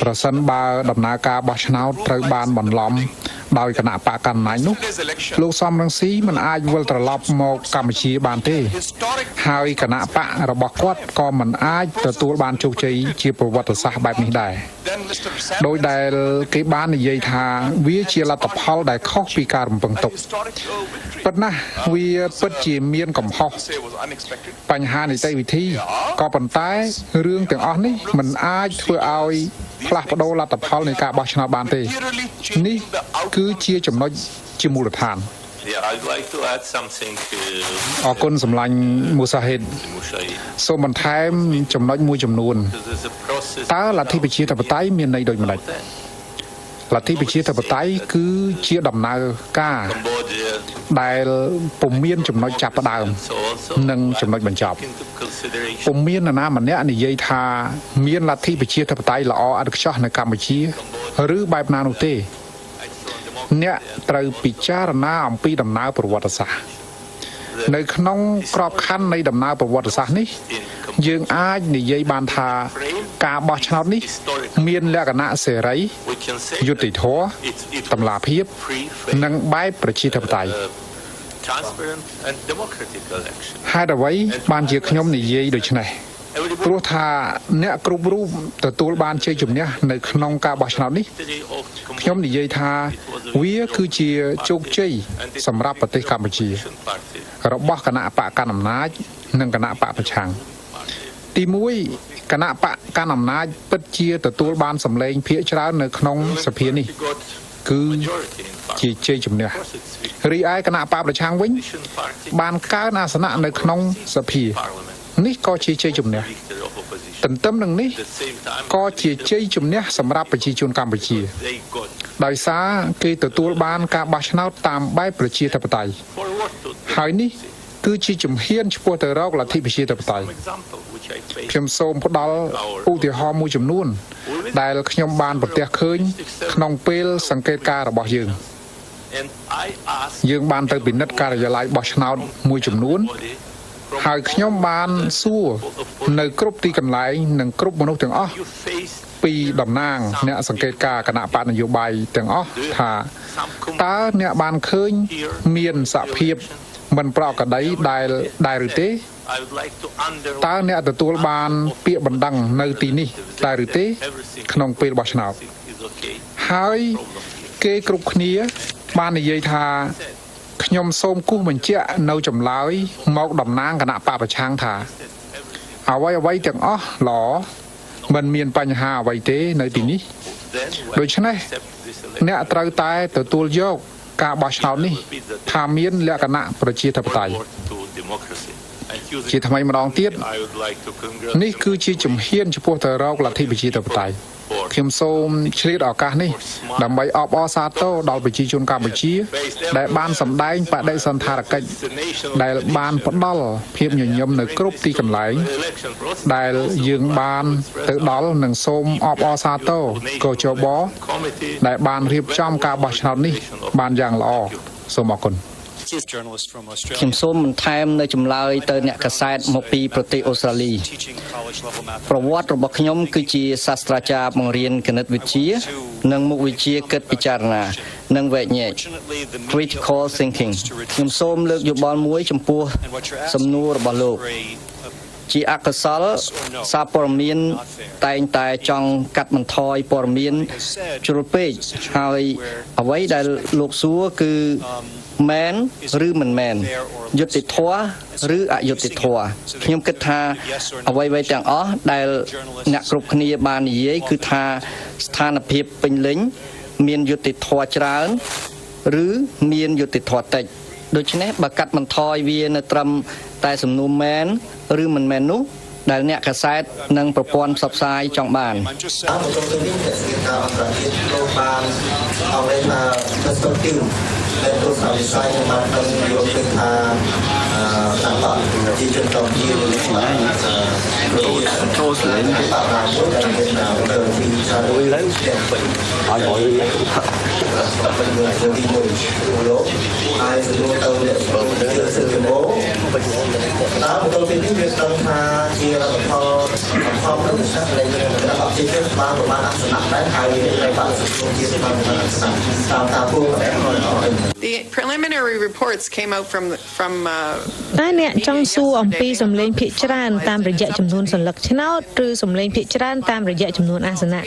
ប្រសិនបើដំណើរការបោះឆ្នោតត្រូវបានបន្លំដោយគណៈបកកណ្ដាលនោះលោកសំរងស៊ីមិនអាចវិលត្រឡប់មកកម្ពុជាបានទេហើយគណៈបករបស់គាត់ក៏មិនអាចទទួលបានជោគជ័យជាប្រវត្តិសាស្ត្របែបនេះដែរដោយដែលគេបាននិយាយថាវាជាលទ្ធផលដែលខុសពីការរំពឹងទុកប៉ុន្តែវាពិតជាមានកំហុសបញ្ហានីតិវិធីក៏ប៉ុន្តែរឿងទាំងអស់នេះមិនអាចធ្វើឲ្យផ្លាស់ប្ដូរលទ្ធផលនៃការបោះឆ្នោតបានទេនេះគឺជាចំណុចជាមូលដ្ឋានអរគុណសម្លាញ់មូសាហេតសូមបន្ថែមចំណុចមួយចំនួនតើលទ្ធិប្រជាធិបតេយ្យមានន័យដូចម្តេចលទ្ធិប្រជាធិបតេយ្យគឺជាដំណើរការដែលពុំមានចំណុចចាប់ផ្ដើមនិងចំណុចបញ្ចប់ពុំមាននរណាម្នាក់និយាយថាមានលទ្ធិប្រជាធិបតេយ្យល្អឥតខ្ចោះនៅកម្ពុជាឬបែបណានោះទេអ្នកត្រូវពិចារណាអំពីដំណើរប្រវត្តិសាស្ត្រនៅក្នុងក្របខ័ណ្ឌនៃដំណើរប្រវត្តិសាស្ត្រនេះយើងអាចនិយាយបានថាការបោះឆ្នោតនេះមានលក្ខណៈសេរីយុត្តិធម៌តម្លាភាពនិងបែបប្រជាធិបតេយ្យហេតុអ្វីបានជាខ្ញុំនិយាយដូច្នេះព្រោះថាអ្នកគ្រប់រូបទទួលបានជ័យជំនះនៅក្នុងការបោះឆ្នោតនេះខ្ញុំនិយាយថាវាគឺជាជោគជ័យសម្រាប់ប្រទេសកម្ពុជារបស់គណៈបកកណ្ដាលអំណាចនិងគណៈបកប្រឆាំងទី1គណៈបកកណ្ដាលអំណាចពិតជាទទួលបានសម្លេងភាគច្រើននៅក្នុងសភានេះគឺជាជ័យជំនះរីឯគណៈបកប្រឆាំងវិញបានកើនអាសនៈនៅក្នុងសភានេះក៏ជាជ័យជំនះទន្ទឹមនឹងនេះក៏ជាជ័យជំនះសម្រាប់ប្រជាជនកម្ពុជាដោយសារគេទទួលបានការបោះឆ្នោតតាមបែបប្រជាធិបតេយ្យហើយនេះគឺជាជំហានឆ្ពោះទៅរកលទ្ធិប្រជាធិបតេយ្យខ្ញុំសូមផ្ដល់ឧទាហរណ៍មួយចំនួនដែលខ្ញុំបានប្រទះឃើញក្នុងពេលសង្កេតការណ៍របស់យើងបានទៅពិនិត្យការិយាល័យបោះឆ្នោតមួយចំនួនហើយខ្ញុំបានសួរនៅគ្រប់ទីកន្លែងនិងគ្រប់មនុស្សទាំងអស់ពីតំណាងអ្នកសង្កេតការណ៍គណៈបកនយោបាយទាំងអស់ថាតើអ្នកបានឃើញមានសភាពមិនប្រក្រតីដែលឬទេតើអ្នកទទួលបានពាក្យបណ្ដឹងនៅទីនេះដែរឬទេក្នុងពេលបោះឆ្នោតហើយគេគ្រប់គ្នាបាននិយាយថាខ្ញុំសូមគូសបញ្ជាក់នៅចម្លើយមកតំណាងគណៈបកប្រឆាំងថាអ្វីទាំងអស់ល្អមិនមានបញ្ហាអ្វីទេនៅទីនេះដូច្នេះអ្នកត្រូវតែទទួលយកការបោះឆ្នោតនេះថាមានលក្ខណៈប្រជាធិបតេយ្យជាថ្មីម្ដងទៀតនេះគឺជាជំហានចំពោះទៅរកលទ្ធិប្រជាធិបតេយ្យខ្ញុំសូមឆ្លៀតឱកាសនេះដើម្បីអបអរសាទរដល់ប្រជាជនកម្ពុជាដែលបានសម្ដែងបដិសណ្ឋារកិច្ចដែលបានផ្ដល់ភាពញញឹមនៅគ្រប់ទីកន្លែងដែលយើងបានទៅដល់និងសូមអបអរសាទរកោជបដែលបានរៀបចំការបោះឆ្នោតនេះបានយ៉ាងល្អសូមអរគុណខ្ញុំសូមបន្ថែមនៅចម្លើយទៅអ្នកកាសែតមកពីប្រទេសអូស្ត្រាលីប្រវត្តិរបស់ខ្ញុំគឺជាសាស្ត្រាចារ្យបង្រៀនគណិតវិទ្យានិងមុខវិជ្ជាគិតពិចារណានិងវែកញែក critical thinking ខ្ញុំសូមលើកយោបល់មួយចំពោះសំណួររបស់លោកជាអកុសលសារព័ត៌មានតែងតែចង់កាត់បន្ថយព័ត៌មានជ្រុលពេកហើយអ្វីដែលលោកសួរគឺមែនឬមិនមែនយុត្តិធម៌ឬអយុត្តិធម៌ខ្ញុំគិតថាអ្វីទាំងអស់ដែលអ្នកគ្រប់គ្នាបាននិយាយគឺថាស្ថានភាពពេញលេញមានយុត្តិធម៌ច្រើនឬមានយុត្តិធម៌តិចដូច្នេះបើកាត់បន្ថយវានៅត្រឹម តែសំណួរមែនឬមិនមែននោះដែលអ្នកកាសែតនិងប្រព័ន្ធផ្សព្វផ្សាយចង់បាន ដែលទូរស័ព្ទវិស័យនឹងបានដឹងយកទៅថាតាមប្រជាជនកម្ពុជានៅក្នុងចូលស្លេងទៅតាមមួយដែលមានពីឆានមួយឡើងឲ្យមួយទីមួយលោកហើយសួរទៅអ្នកសិទ្ធិមកតាមទៅទីនេះវាដឹងថាជារដ្ឋផលនឹងសាស្ត្រនៃប្រជាជនបានប្រមាណអាសនៈដែរហើយនៅបានសង្គមជាតិបានប្រមាណអាសនៈតាមពួក The preliminary reports came out from តែអ្នកចង់សួរអំពីសម្លេងភាគច្រើនតាមរយៈចំនួនសន្លឹកឆ្នោតឬសម្លេងភាគច្រើនតាមរយៈចំនួនអាសនៈ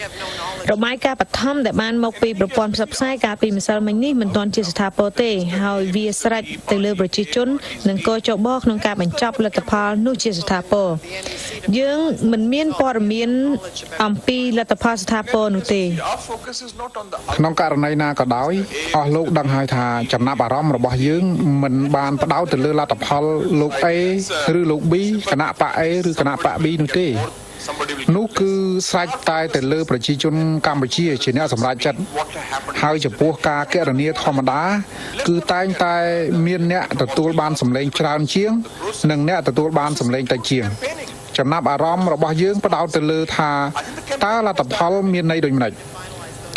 របាយការណ៍បឋមដែលបានមកពីប្រព័ន្ធផ្សព្វផ្សាយកាលពីម្សិលមិញនេះមិនទាន់ជាស្ថាពរទេហើយវាស្រេចទៅលើប្រជាជននិងកចបក្នុងការបញ្ចប់លទ្ធផលនោះជាស្ថាពរយើងមិនមានព័ត៌មានអំពីលទ្ធផលស្ថាពរនោះទេ ក្នុងករណីណាក៏ដោយអស់លោកដឹងហើយថាចំណាប់អារម្មណ៍របស់យើងមិនបានផ្ដោតទៅលើលទ្ធផលលោក A ឬលោក B គណៈបក A ឬគណៈបក B នោះទេនោះគឺស្រេចតែទៅលើប្រជាជនកម្ពុជាជាអ្នកសម្រេចចិត្តហើយចំពោះការគណនាធម្មតាគឺតែងតែមានអ្នកទទួលបានសម្លេងច្រើនជាងនិងអ្នកទទួលបានសម្លេងតិចជាងចំណាប់អារម្មណ៍របស់យើងផ្ដោតទៅលើថាតើលទ្ធផលមានន័យដូចម្តេច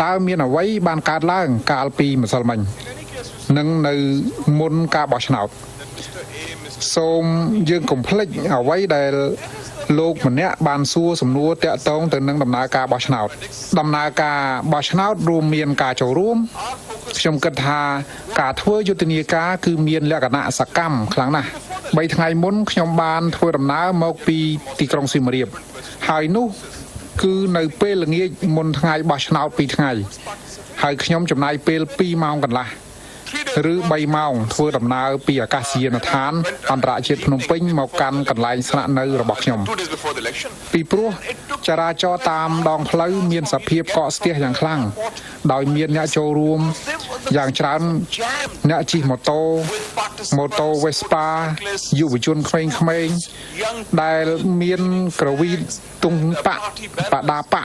តើមានអ្វីបានកើតឡើងកាលពីម្សិលមិញនិងនៅមុនការបោះឆ្នោតសូមយើងកុំភ្លេចអ្វីដែលលោកម្នាក់បានសួរសំណួរតាក់ទងទៅនឹងដំណើរការបោះឆ្នោតដំណើរការបោះឆ្នោតរួមមានការចូលរួមខ្ញុំគិតថាការធ្វើយុទ្ធនាការគឺមានលក្ខណៈសកម្មខ្លាំងណាស់3ថ្ងៃមុនខ្ញុំបានធ្វើដំណើរមកពីទីក្រុងសៀមរាបហើយនោះគឺនៅពេលល្ងាចមុនថ្ងៃបោះឆ្នោត2ថ្ងៃហើយខ្ញុំចំណាយពេល2ម៉ោងកន្លះឬ3ម៉ោងធ្វើដំណើរពីអាកាសយានដ្ឋានអន្តរជាតិភ្នំពេញមកកាន់កន្លែងស្នាក់នៅរបស់ខ្ញុំពីព្រោះចរាចរណ៍តាមដងផ្លូវមានសភាពកកស្ទះយ៉ាងខ្លាំងដោយមានអ្នកចូលរួមយ៉ាងច្រើនអ្នកជិះម៉ូតូ Vespa យុវជនក្មេងៗដែលមានក្រវីទង់បដាបៈ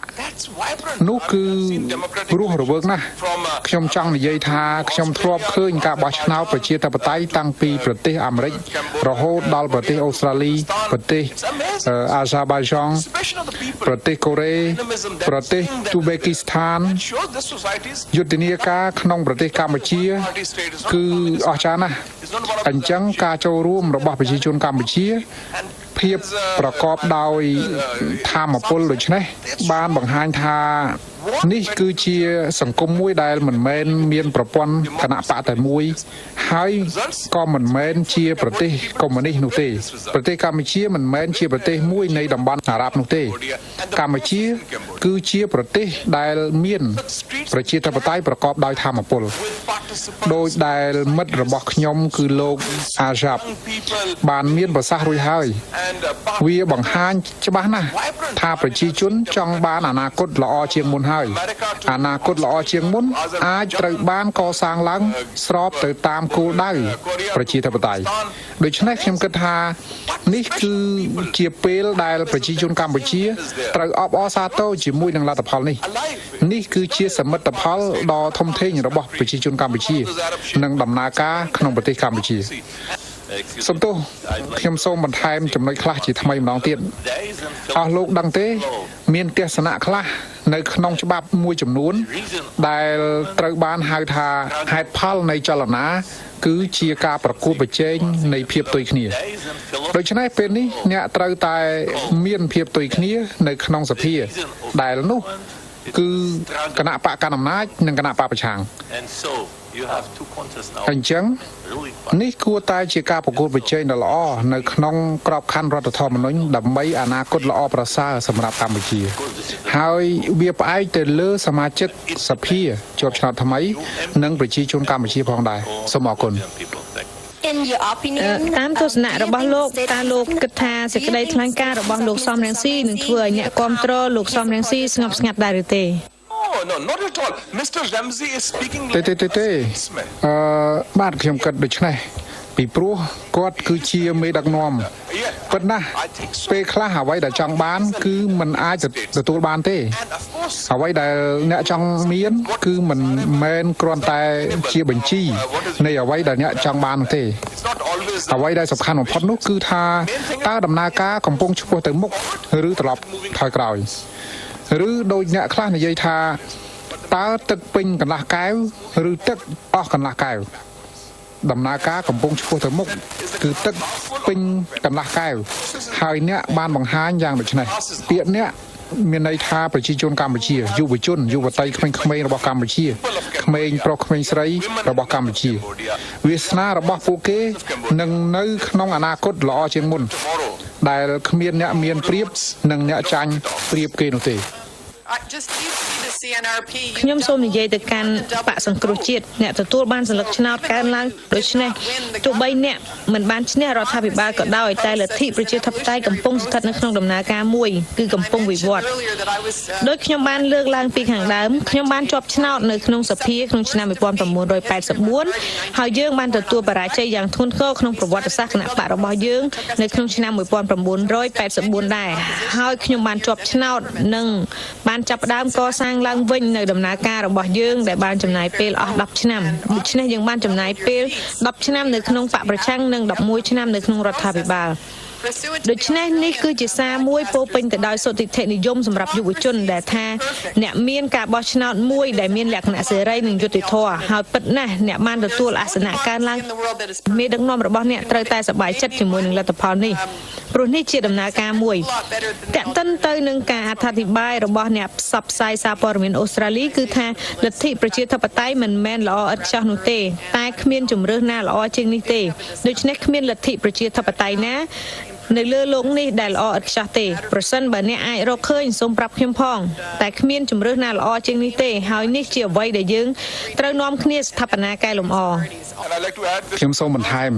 នោះគឺរស់រវើកណាស់ខ្ញុំចង់និយាយថាខ្ញុំធ្លាប់ឃើញការបោះឆ្នោតប្រជាធិបតេយ្យតាំងពីប្រទេសអាមេរិករហូតដល់ប្រទេសអូស្ត្រាលីប្រទេសអាហ្សាបៃចង់ប្រទេសកូរ៉េប្រទេសទូបេគីស្ថានយុទ្ធនាការក្នុងប្រទេសកម្ពុជាគឺអស្ចារ្យណាស់អញ្ចឹងការចូលរួមរបស់ប្រជាជនកម្ពុជាភាពប្រកបដោយធម៌ពលដូច្នេះបានបង្ហាញថានេះគឺជាសង្គមមួយដែលមិនមែនមានប្រព័ន្ធគណៈបកតែមួយហើយក៏មិនមែនជាប្រទេសកុម្មុយនីសនោះទេប្រទេសកម្ពុជាមិនមែនជាប្រទេសមួយនៃតំបន់អារ៉ាប់នោះទេកម្ពុជាគឺជាប្រទេសដែលមានប្រជាធិបតេយ្យប្រកបដោយធម៌ពលដោយដែលមិត្តរបស់ខ្ញុំគឺលោកអាហ្សាប់បានមានប្រសាសន៍រួចហើយវាបង្ហាញច្បាស់ណាស់ថាប្រជាជនចង់បានអនាគតល្អជាងមុនហើយអនាគតល្អជាងមុនអាចត្រូវបានកសាងឡើងស្របទៅតាមគោលដៅប្រជាធិបតេយ្យដូច្នេះខ្ញុំគិតថានេះគឺជាពេលដែលប្រជាជនកម្ពុជាត្រូវអបអរសាទរជាមួយនឹងលទ្ធផលនេះគឺជាសមិទ្ធផលដ៏ធំធេងរបស់ប្រជាជនកម្ពុជានិងដំណើរការក្នុងប្រទេសកម្ពុជាសំទោសខ្ញុំសូមបន្ថែមចំណុចខ្លះជាថ្មីម្ដងទៀតអស់លោកដឹងទេមានទស្សនៈខ្លះនៅក្នុងច្បាប់មួយចំនួនដែលត្រូវបានហៅថាហេតុផលនៃចលនាគឺជាការប្រកួតប្រជែងនៃភាពផ្ទុយគ្នាដូច្នេះពេលនេះអ្នកត្រូវតែមានភាពផ្ទុយគ្នានៅក្នុងសភាដែលនោះគឺគណៈបកកណ្ដាលអំណាចនិងគណៈបកប្រឆាំងអញ្ចឹងនេះគួរតែជាការប្រកួតប្រជែងដ៏ល្អនៅក្នុងក្របខ័ណ្ឌរដ្ឋធម្មនុញ្ញដើម្បីអនាគតល្អប្រសើរសម្រាប់កម្ពុជាហើយវាផ្អែកទៅលើសមាជិកសភាជាប់ឆ្នោតថ្មីនិងប្រជាជនកម្ពុជាផងដែរសូមអរគុណតាមទស្សនៈរបស់លោកតើលោកគិតថាសេចក្តីថ្លែងការណ៍របស់លោកសំរងស៊ីនឹងធ្វើឲ្យអ្នកគ្រប់គ្រងលោកសំរងស៊ីស្ងប់ស្ងាត់ដែរឬទេNo, not at all. Mr. Ramsey is speaking. ទេបាទខ្ញុំគិតដូច្នេះពី ពីព្រោះគាត់គឺជាមេដឹកនាំប៉ុន្តែពេលខ្លះអ្វីដែលចង់បានគឺมันអាចទទួលបានទេអ្វីដែលអ្នកចង់មានគឺมันមែនគ្រាន់តែជាបញ្ជីនៃអ្វីដែលអ្នកចង់បានទេអ្វីដែលសំខាន់បំផុតនោះគឺថាតើដំណើរការកំពុងឆ្ពោះទៅមុខឬត្រឡប់ថយក្រោយឬដូចអ្នកខ្លះនិយាយថាតើទឹកពេញកន្លះកែវឬទឹកអស់កន្លះកែវដំណើរការកំពុងឆ្ពោះទៅមុខគឺទឹកពេញកន្លះកែវហើយអ្នកបានបង្ហាញយ៉ាងដូចនេះពាក្យអ្នកមានន័យថាប្រជាជនកម្ពុជាយុវជនយុវតីក្មេងៗរបស់កម្ពុជាក្មេងប្រុសក្មេងស្រីរបស់កម្ពុជាវាសនារបស់ពួកគេនឹងនៅក្នុងអនាគតល្អជាងមុនដែលគ្មានអ្នកមានប្រៀបនិងអ្នកចាញ់ប្រៀបគេនោះទេ ខ្ញុំសូមនិយាយទៅកាន់បកសង្គ្រោះជាតិអ្នកទទួលបានសិលឹកឆ្នោតកើនឡើងដូច្នេះទោះបីអ្នកមិនបានឈ្នះរដ្ឋាភិបាលក៏ដោយតែលទ្ធិប្រជាធិបតេយ្យកំពុងស្ថិតនៅក្នុងដំណើរការមួយគឺកំពុងវិវត្តដោយខ្ញុំបានលើកឡើងពីខាងដើមខ្ញុំបានជាប់ឆ្នោតនៅក្នុងសភាក្នុងឆ្នាំ1984ហើយយើងបានទទួលបរាជ័យយ៉ាងធ្ងន់ធ្ងរក្នុងប្រវត្តិសាស្ត្រគណៈបករបស់យើងនៅក្នុងឆ្នាំ1984ដែរហើយខ្ញុំបានជាប់ឆ្នោតនិងបានចាប់ផ្ដើមកសាងឡើងវិញនៅដំណើរការរបស់យើងដែលបានចំណាយពេលអស់10ឆ្នាំដូច្នេះយើងបានចំណាយពេល10ឆ្នាំនៅក្នុងបកប្រឆាំងនិង11ឆ្នាំនៅក្នុងរដ្ឋាភិបាលដូច្នេះនេះគឺជាសារមួយពោពេញទៅដោយសុតិធិនិយមសម្រាប់យុវជនដែលថាអ្នកមានការបោះឆ្នោតមួយដែលមានលក្ខណៈសេរីនិងយុត្តិធម៌ហើយពិតណាស់អ្នកបានទទួលអាសនៈកើនឡើងមេដឹកនាំរបស់អ្នកត្រូវតែសប្បាយចិត្តជាមួយនឹងលទ្ធផលនេះព្រោះនេះជាដំណើរការមួយតាក់ទិនទៅនឹងការអត្ថាធិប្បាយរបស់អ្នកផ្សព្វផ្សាយសារព័ត៌មានអូស្ត្រាលីគឺថាលទ្ធិប្រជាធិបតេយ្យមិនមែនល្អឥតខ្ចោះនោះទេតែគ្មានជំរើសណាល្អជាងនេះទេដូច្នេះគ្មានលទ្ធិប្រជាធិបតេយ្យណានៅលើโลกនេះដែលល្អឥតខ្ចោះទេប្រសិនបើអ្នកអាចរកឃើញសូមប្រាប់ខ្ញុំផងតែគ្មានជំរើសណាល្អជាងនេះទេហើយនេះជាអ្វីដែលយើងត្រូវនាំគ្នាស្ថាបនាកែលម្អខ្ញុំសូមបន្ថែម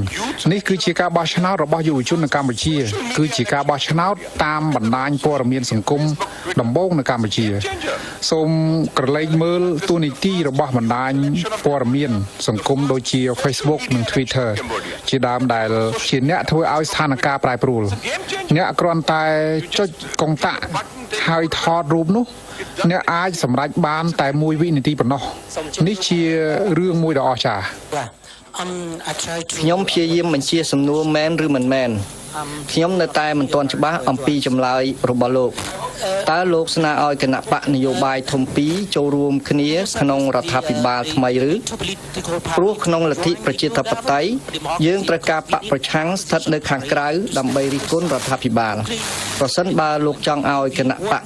នេះគឺជាការបោះឆ្នោតរបស់យុវជននៅកម្ពុជាគឺជាការបោះឆ្នោតតាមបណ្ដាញព័ត៌មានសង្គមដំបូងនៅកម្ពុជាសូមក្រឡេកមើលទូនីតិរបស់បណ្ដាញព័ត៌មានសង្គមដូចជា Facebook និង Twitter ជាដើមដែលជាអ្នកធ្វើឲ្យស្ថានភាពប្រែប្រួលអ្នកគ្រាន់តែចុចកុងតាក់ហើយថតរូបនោះអ្នកអាចសម្រេចបានតែ1វិនាទីប៉ុណ្ណោះនេះជារឿងមួយដ៏អស្ចារ្យខ្ញុំព្យាយាមបញ្ជាសំណួរមែនឬមិនមែនខ្ញុំនៅតែមិនទាន់ច្បាស់អំពីចម្លើយរបស់លោកតើលោកស្នើឲ្យគណៈបកនយោបាយធំពីរចូលរួមគ្នាក្នុងរដ្ឋាភិបាលថ្មីឬព្រោះក្នុងលទ្ធិប្រជាធិបតេយ្យយើងត្រូវការបកប្រឆាំងស្ថិតនៅខាងក្រៅដើម្បីរិះគន់រដ្ឋាភិបាលប្រសិនបើលោកចង់ឲ្យគណៈបក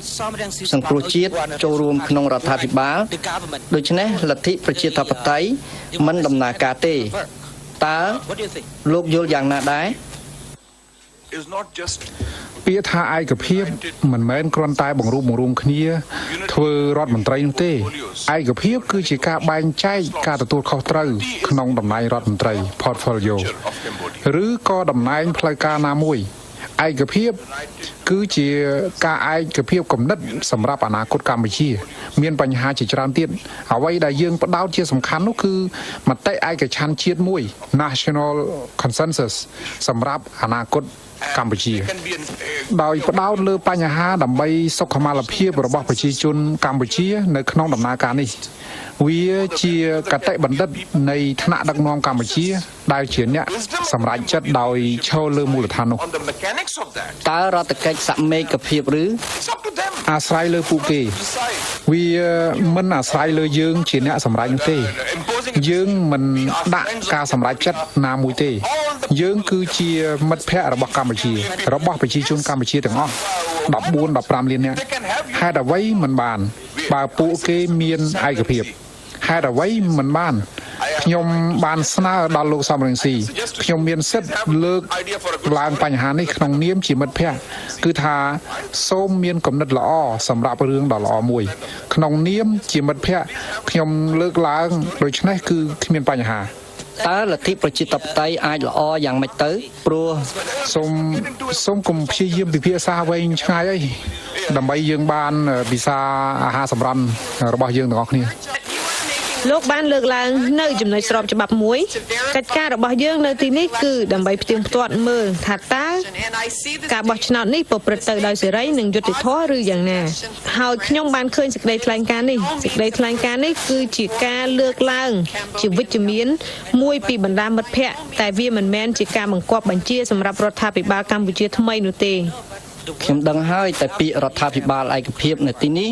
សង្គ្រោះជាតិចូលរួមក្នុងរដ្ឋាភិបាលដូច្នេះលទ្ធិប្រជាធិបតេយ្យមិនដំណើរការទេតើលោកយល់យ៉ាងណាដែរពាក្យថាឯកភាពមិនមែនគ្រាន់តែបង្រួមគ្នាធ្វើរដ្ឋមន្ត្រីនោះទេឯកភាពគឺជាការបែងចែកការទទួលខុសត្រូវក្នុងតំណែងរដ្ឋមន្ត្រី portfolio ឬក៏តំណែងផ្លូវការណាមួយឯកភាពគឺជាការឯកភាពគំនិតសម្រាប់អនាគតកម្ពុជាមានបញ្ហាជាច្រើនទៀតអ្វីដែលយើងផ្ដោតជាសំខាន់នោះគឺមតិឯកច្ឆន្ទជាតិមួយ National Consensus សម្រាប់អនាគតកម្ពុជាដោយផ្ដោតលើបញ្ហាដើម្បីសុខុមាលភាពរបស់ប្រជាជនកម្ពុជានៅក្នុងដំណើរការនេះវាជាកតេបណ្ឌិតនៃថ្នាក់ដឹកនាំកម្ពុជាដែលជាអ្នកសម្រេចចិត្តដោយឈលលើមូលដ្ឋាននោះតើរដ្ឋកិច្ចសមេកភាពឬអាស្រ័យលើពួកគេវាមិនអាស្រ័យលើយើងជាអ្នកសម្រេចនោះទេយើងមិនដាក់ការសម្រេចចិត្តណាមួយទេយើងគឺជាមិត្តភ័ក្តិរបស់កម្ពុជារបស់ប្រជាជនកម្ពុជាទាំងអស់14-15 លាននាក់ហេតុអ្វីមិនបានបើពួកគេមានឯកភាពហេតុអ្វីមិនបានខ្ញុំបានស្នើដល់លោកសំរងស៊ីខ្ញុំមានសិទ្ធិលើកឡើងបញ្ហានេះក្នុងនាមជាមិត្តភ័ក្តិគឺថាសូមមានគំនិតល្អសម្រាប់រឿងដ៏ល្អមួយក្នុងនាមជាមិត្តភ័ក្តិខ្ញុំលើកឡើងដូច្នេះគឺគ្មានបញ្ហាតើលទ្ធិប្រជាធិបតេយ្យអាចល្អយ៉ាងម៉េចទៅព្រោះសូមកុំព្យាយាមពិភាក្សាវែងឆ្ងាយអីដើម្បីយើងបានពិសាអាហារសម្រន់របស់យើងទាំងអស់គ្នា លោកបានលើកឡើងនៅចំណុចស្របច្បាប់មួយកិច្ចការរបស់យើងនៅទីនេះគឺដើម្បីផ្ទៀងផ្ទាត់មើលថាតើការបោះឆ្នោតនេះប្រព្រឹត្តទៅដោយសេរីនិងយុត្តិធម៌ឬយ៉ាងណាហើយខ្ញុំបានឃើញសេចក្តីថ្លែងការណ៍នេះសេចក្តីថ្លែងការណ៍នេះគឺជាការលើកឡើងជាវិជ្ជមានមួយពីបណ្ដាមិត្តភ័ក្តិតែវាមិនមែនជាការបង្គាប់បញ្ជាសម្រាប់រដ្ឋាភិបាលកម្ពុជាថ្មីនោះទេខ្ញុំដឹងហើយតែពាក្យរដ្ឋាភិបាលឯកភាពនៅទីនេះ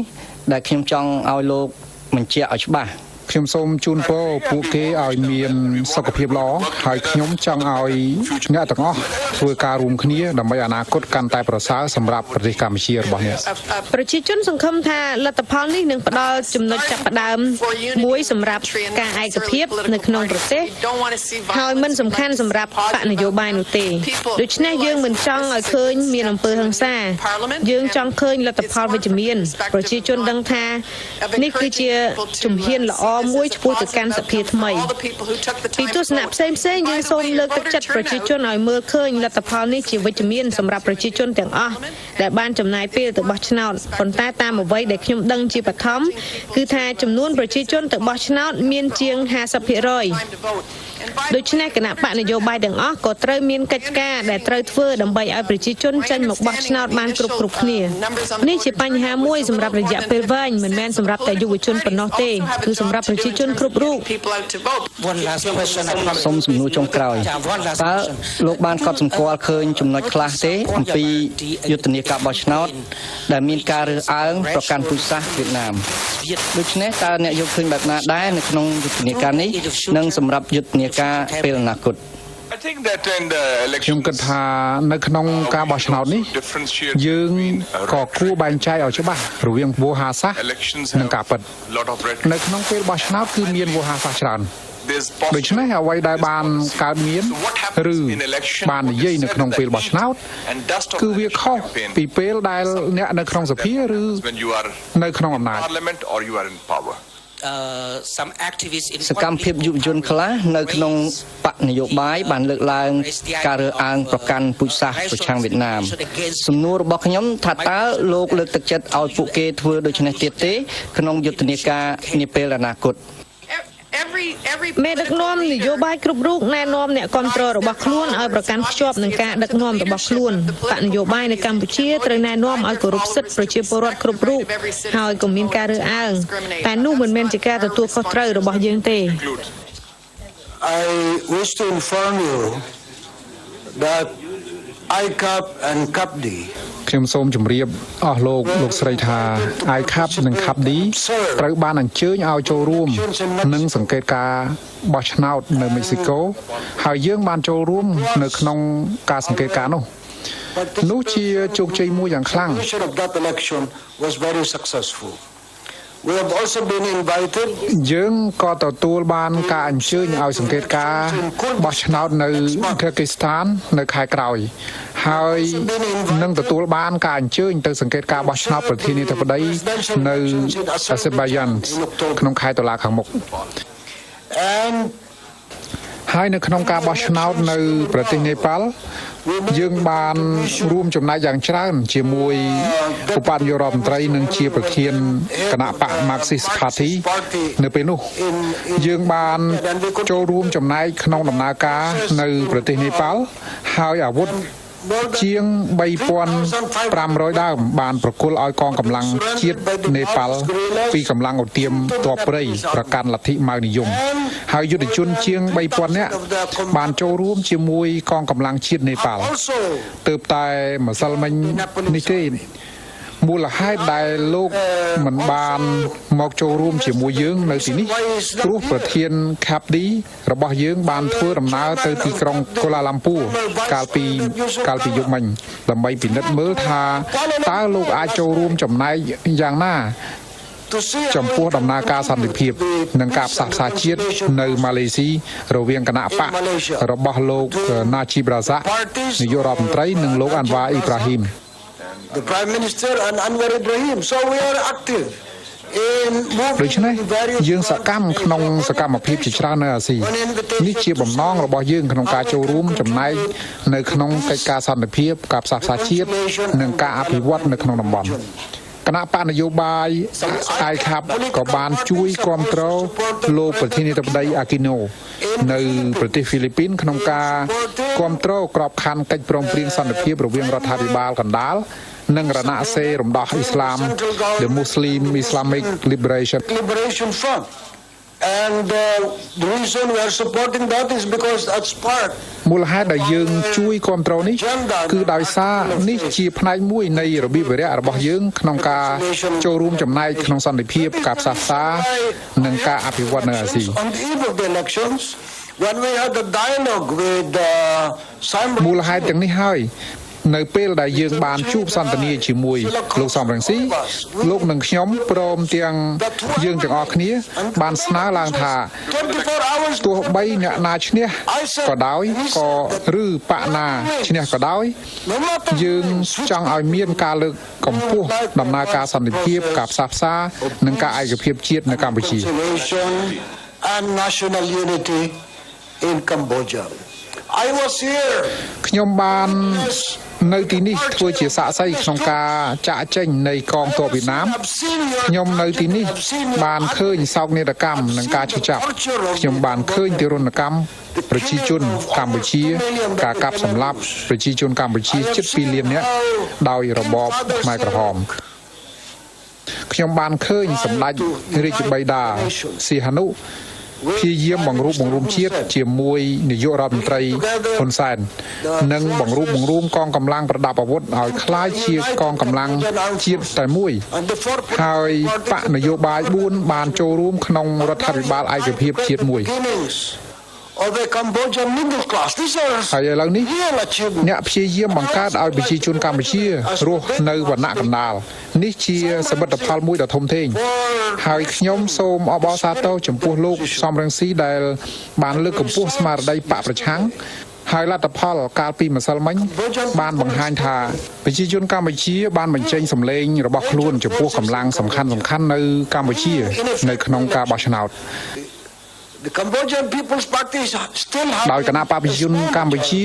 ដែលខ្ញុំចង់ឲ្យលោកបញ្ជាក់ឲ្យច្បាស់ខ្ញុំសូមជូនពរពួកគេឲ្យមានសុខភាពល្អហើយខ្ញុំចង់ឲ្យអ្នកទាំងអស់ធ្វើការរួមគ្នាដើម្បីអនាគតកាន់តែប្រសើរសម្រាប់ប្រទេសកម្ពុជារបស់អ្នកប្រជាជនសង្ឃឹមថាលទ្ធផលនេះនឹងផ្ដល់ចំណុចចាប់ផ្ដើមមួយសម្រាប់ការឯកភាពនៅក្នុងប្រទេសហើយមិនសំខាន់សម្រាប់បកនយោបាយនោះទេដូច្នេះយើងមិនចង់ឲ្យឃើញមានអំពើហិង្សាយើងចង់ឃើញលទ្ធផលវិជ្ជមានប្រជាជនដឹងថានេះគឺជាជំហានល្អមួយឆ្ពោះទៅកាន់សភាថ្មីពីទស្សនៈផ្សេងយើងសូមលើកទឹកចិត្តប្រជាជនឲ្យមើលឃើញលទ្ធផលនេះជាវិជ្ជមានសម្រាប់ប្រជាជនទាំងអស់ដែលបានចំណាយពេលទៅបោះឆ្នោតប៉ុន្តែតាមអ្វីដែលខ្ញុំដឹងជាបឋមគឺថាចំនួនប្រជាជនទៅបោះឆ្នោតមានជាង 50% ដូច្នេះគណៈបកនយោបាយទាំងអស់ក៏ត្រូវមានកិច្ចការដែលត្រូវធ្វើដើម្បីឲ្យប្រជាជនចេញមកបោះឆ្នោតបានគ្រប់គ្នានេះជាបញ្ហាមួយសម្រាប់រយៈពេលវែងមិនមែនសម្រាប់តែយុវជនប៉ុណ្ណោះទេគឺសម្រាប់ប្រជាជនគ្រប់រូបសូមសំណួរចុងក្រោយតើលោកបានកត់សម្គាល់ឃើញចំណុចខ្លះទេអំពីយុទ្ធនាការបោះឆ្នោតដែលមានការរើសអើងប្រកាន់ពូជសាសន៍វៀតណាមដូច្នេះតើអ្នកយកឃើញបែបណាដែរនៅក្នុងយុទ្ធនាការនេះនិងសម្រាប់យុទ្ធនាការពេលអនាគតខ្ញុំគិតថានៅក្នុងការបោះឆ្នោតនេះយើងក៏គួរបែងចែកឲ្យច្បាស់រវាងវោហារសាស្ត្រនិងការពិតនៅក្នុងពេលបោះឆ្នោតគឺមានវោហារសាស្ត្រច្រើនដូច្នេះអ្វីដែលបានកើតមានឬបាននិយាយនៅក្នុងពេលបោះឆ្នោតគឺវាខុសពីពេលដែលអ្នកនៅក្នុងសភាឬនៅក្នុងអំណាចសកម្មភាពយុវជនខ្លះនៅក្នុងបកនយោបាយបានលើកឡើងការរើសអើងប្រកាន់ពូជសាសន៍ប្រឆាំងវៀតណាមសំណួររបស់ខ្ញុំថាតើលោកលើកទឹកចិត្តឲ្យពួកគេធ្វើដូច្នេះទៀតទេក្នុងយុទ្ធនាការនាពេលអនាគតមេដឹកនាំនយោបាយគ្រប់រូបណែនាំអ្នកគាំទ្ររបស់ខ្លួនឲ្យប្រកាន់ខ្ជាប់នឹងការដឹកនាំរបស់ខ្លួនបកនយោបាយនៅកម្ពុជាត្រូវណែនាំឲ្យគោរពសិទ្ធិប្រជាពលរដ្ឋគ្រប់រូបហើយក៏មានការរើសអើងតែនោះមិនមែនជាការទទួលខុសត្រូវរបស់យើងទេ I wish to inform you that ICAP and CAPD ខ្ញុំសូមជម្រាបអស់លោកស្រីថា ICAP និង CAPD ត្រូវបានអញ្ជើញឲ្យចូលរួមនឹងសង្កេតការបោះឆ្នោតនៅមេស៊ីកូហើយយើងបានចូលរួមនៅក្នុងការសង្កេតការនោះជាជោគជ័យមួយយ៉ាងខ្លាំង We have also been invited យើងក៏ទទួលបានការអញ្ជើញឲ្យសង្កេតការបោះឆ្នោតនៅគីហ្គីស្ថាននៅខែក្រោយហើយនឹងទទួលបានការអញ្ជើញទៅសង្កេតការបោះឆ្នោតប្រធានាធិបតីនៅអាសេបៃយ៉ានក្នុងខែតុលាខាងមុខហើយនៅក្នុងការបោះឆ្នោតនៅប្រទេសនេប៉ាល់យើងបានរួមចំណែកយ៉ាងច្រើនជាមួយឧបនាយករដ្ឋមន្ត្រីនិងជាប្រធានគណៈបក Marxist Party នៅពេលនោះយើងបានចូលរួមចំណែកក្នុងដំណើរការនៅប្រទេសនេប៉ាល់ហើយអាវុធជាង 3,500 ដើមបានប្រគល់ឲ្យកងកម្លាំងជាតិនេប៉ាល់ពីកម្លាំងឧទាមទ័ពព្រៃប្រកាន់លទ្ធិម៉ៅនិយមហើយយុទ្ធជនជាង 3,000 នាក់បានចូលរួមជាមួយកងកម្លាំងជាតិនេប៉ាល់ទើបតែម្សិលមិញនេះទេមូលហេតុដែលលោកមិនបានមកចូលរួមជាមួយយើងនៅទីនេះព្រោះប្រធាន CAPD របស់យើងបានធ្វើដំណើរទៅទីក្រុងកូឡាឡាំពូកាលពីយប់មិញដើម្បីពិនិត្យមើលថាតើលោកអាចចូលរួមចំណែកយ៉ាងណាចំពោះដំណើរការសន្តិភាពនិងការផ្សះផ្សាជាតិនៅម៉ាឡេស៊ីរវាងគណៈបករបស់លោក Najib Razak នាយករដ្ឋមន្ត្រីនិងលោក Anwar Ibrahim the Prime Minister and Anwar Ibrahim. So we are active in moving ដូច្នេះយើងសកម្មក្នុងសកម្មភាពជាច្រើននៅអាស៊ីនេះជាបំណងរបស់យើងក្នុងការចូលរួមចំណែកនៅក្នុងកិច្ចការសន្តិភាពការផ្សះផ្សាជាតិនិងការអភិវឌ្ឍនៅក្នុងតំបន់ គណៈបកនយោបាយអាយខាប់ក៏បានជួយគាំទ្រលោកប្រធានាធិបតីអាគីណូនៅប្រទេសហ្វីលីពីនក្នុងការគាំទ្រក្របខ័ណ្ឌកិច្ចព្រមព្រៀងសន្តិភាពរវាងរដ្ឋាភិបាលកណ្ដាលនិងរណសិរ្សរំដោះអ៊ីស្លាម The Muslim Islamic Liberation Front. And the reason we are supporting that is because that's part មូលហេតុដែលយើងជួយគាំទ្រនេះគឺដោយសារនេះជាផ្នែកមួយនៃរបៀបវារៈរបស់យើងក្នុងការចូលរួមចំណែកក្នុងសន្តិភាពការផ្សះផ្សានិងការអភិវឌ្ឍនៅអាស៊ី on the eve of the elections when we had a dialogue with Simon មូលហេតុទាំងនេះហើយនៅពេលដែលយើងបានជួបសន្ទនាជាមួយលោកសំរងស៊ីលោកនិងខ្ញុំព្រមទាំងយើងទាំងអស់គ្នាបានស្នើឡើងថាទោះបីអ្នកណាឈ្នះក៏ដោយក៏ឬបកណាឈ្នះក៏ដោយយើងចង់ឲ្យមានការលើកកម្ពស់ដំណើរការសន្តិភាពការផ្សះផ្សានិងការឯកភាពជាតិនៅកម្ពុជា and national unity in Cambodia. I was here ខ្ញុំបាននៅទីនេះធ្វើជាសាក្សីក្នុងការចាក់ចេញនៃកងទ័ពវៀតណាមខ្ញុំនៅទីនេះបានឃើញសោកនាដកម្មនិងការឈឺចាប់ខ្ញុំបានឃើញទារុណកម្មប្រជាជនកម្ពុជាការកាប់សម្លាប់ប្រជាជនកម្ពុជាជិត2លាននាក់ដោយរបបខ្មែរក្រហមខ្ញុំបានឃើញសម្ដេចរាជបិតាសីហនុព្យាយាមបង្រួបបង្រួមជាតិជាមួយនាយករដ្ឋមន្ត្រីហ៊ុនសែននិងបង្រួបបង្រួមកងកម្លាំងប្រដាប់អាវុធឲ្យคล้ายជាកងកម្លាំងជាតិតែមួយហើយបកនយោបាយ4បានចូលរួមក្នុងរដ្ឋាភិបាលឯកភាពជាតិមួយof the Cambodian middle class. These are ហើយឥឡូវនេះអ្នកព្យាយាមបង្កើតឲ្យប្រជាជនកម្ពុជារស់នៅវណ្ណៈកណ្ដាលនេះជាសមិទ្ធផលមួយដ៏ធំធេងហើយខ្ញុំសូមអបអរសាទរចំពោះលោកសំរងស៊ីដែលបានលើកកម្ពស់ស្មារតីបកប្រឆាំងហើយលទ្ធផលកាលពីម្សិលមិញបានបង្ហាញថាប្រជាជនកម្ពុជាបានបញ្ចេញសម្លេងរបស់ខ្លួនចំពោះកម្លាំងសំខាន់ៗនៅកម្ពុជានៅក្នុងការបោះឆ្នោតThe Cambodian People's Party still have ដោយគណៈបព្វជិជនកម្ពុជា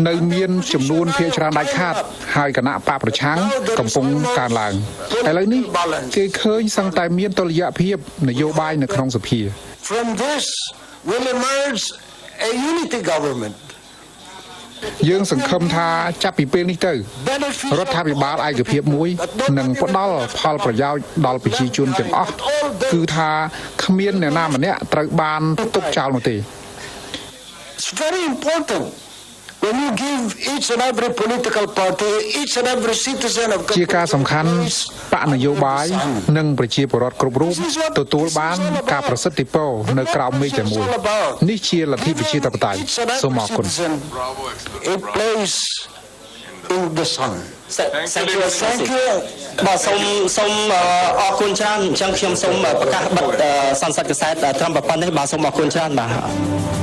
នៅមានចំនួនភាគច្រើនដាច់ខាតហើយគណៈបកប្រឆាំងកំពុងកើនឡើងឥឡូវនេះគេឃើញសឹងតែមានតុល្យភាពនយោបាយនៅក្នុងសភា From this will emerge a unity government យើងសង្ឃឹមថាចាប់ពីពេលនេះទៅរដ្ឋាភិបាលឯកភាពមួយនឹងផ្ដល់ផលប្រយោជន៍ដល់ប្រជាជនទាំងអស់គឺថាគ្មានអ្នកណាម្នាក់ត្រូវបានទុកចោលនោះទេ It's very important when you give each and every political party each and every citizen of ជាការសំខាន់បកនយោបាយនិងប្រជាពលរដ្ឋគ្រប់រូបទទួលបានការប្រសិទ្ធពរនៅក្រោមមេឃតែមួយនេះជាលទ្ធិប្រជាធិបតេយ្យសូមអរគុណ a place in the sun Thank you បាទសូមអរគុណច្រើនអញ្ចឹងខ្ញុំសូមប្រកាសបិទសន្និសីទកសែតត្រឹមប៉ុណ្ណេះបាទសូមអរគុណច្រើនបាទ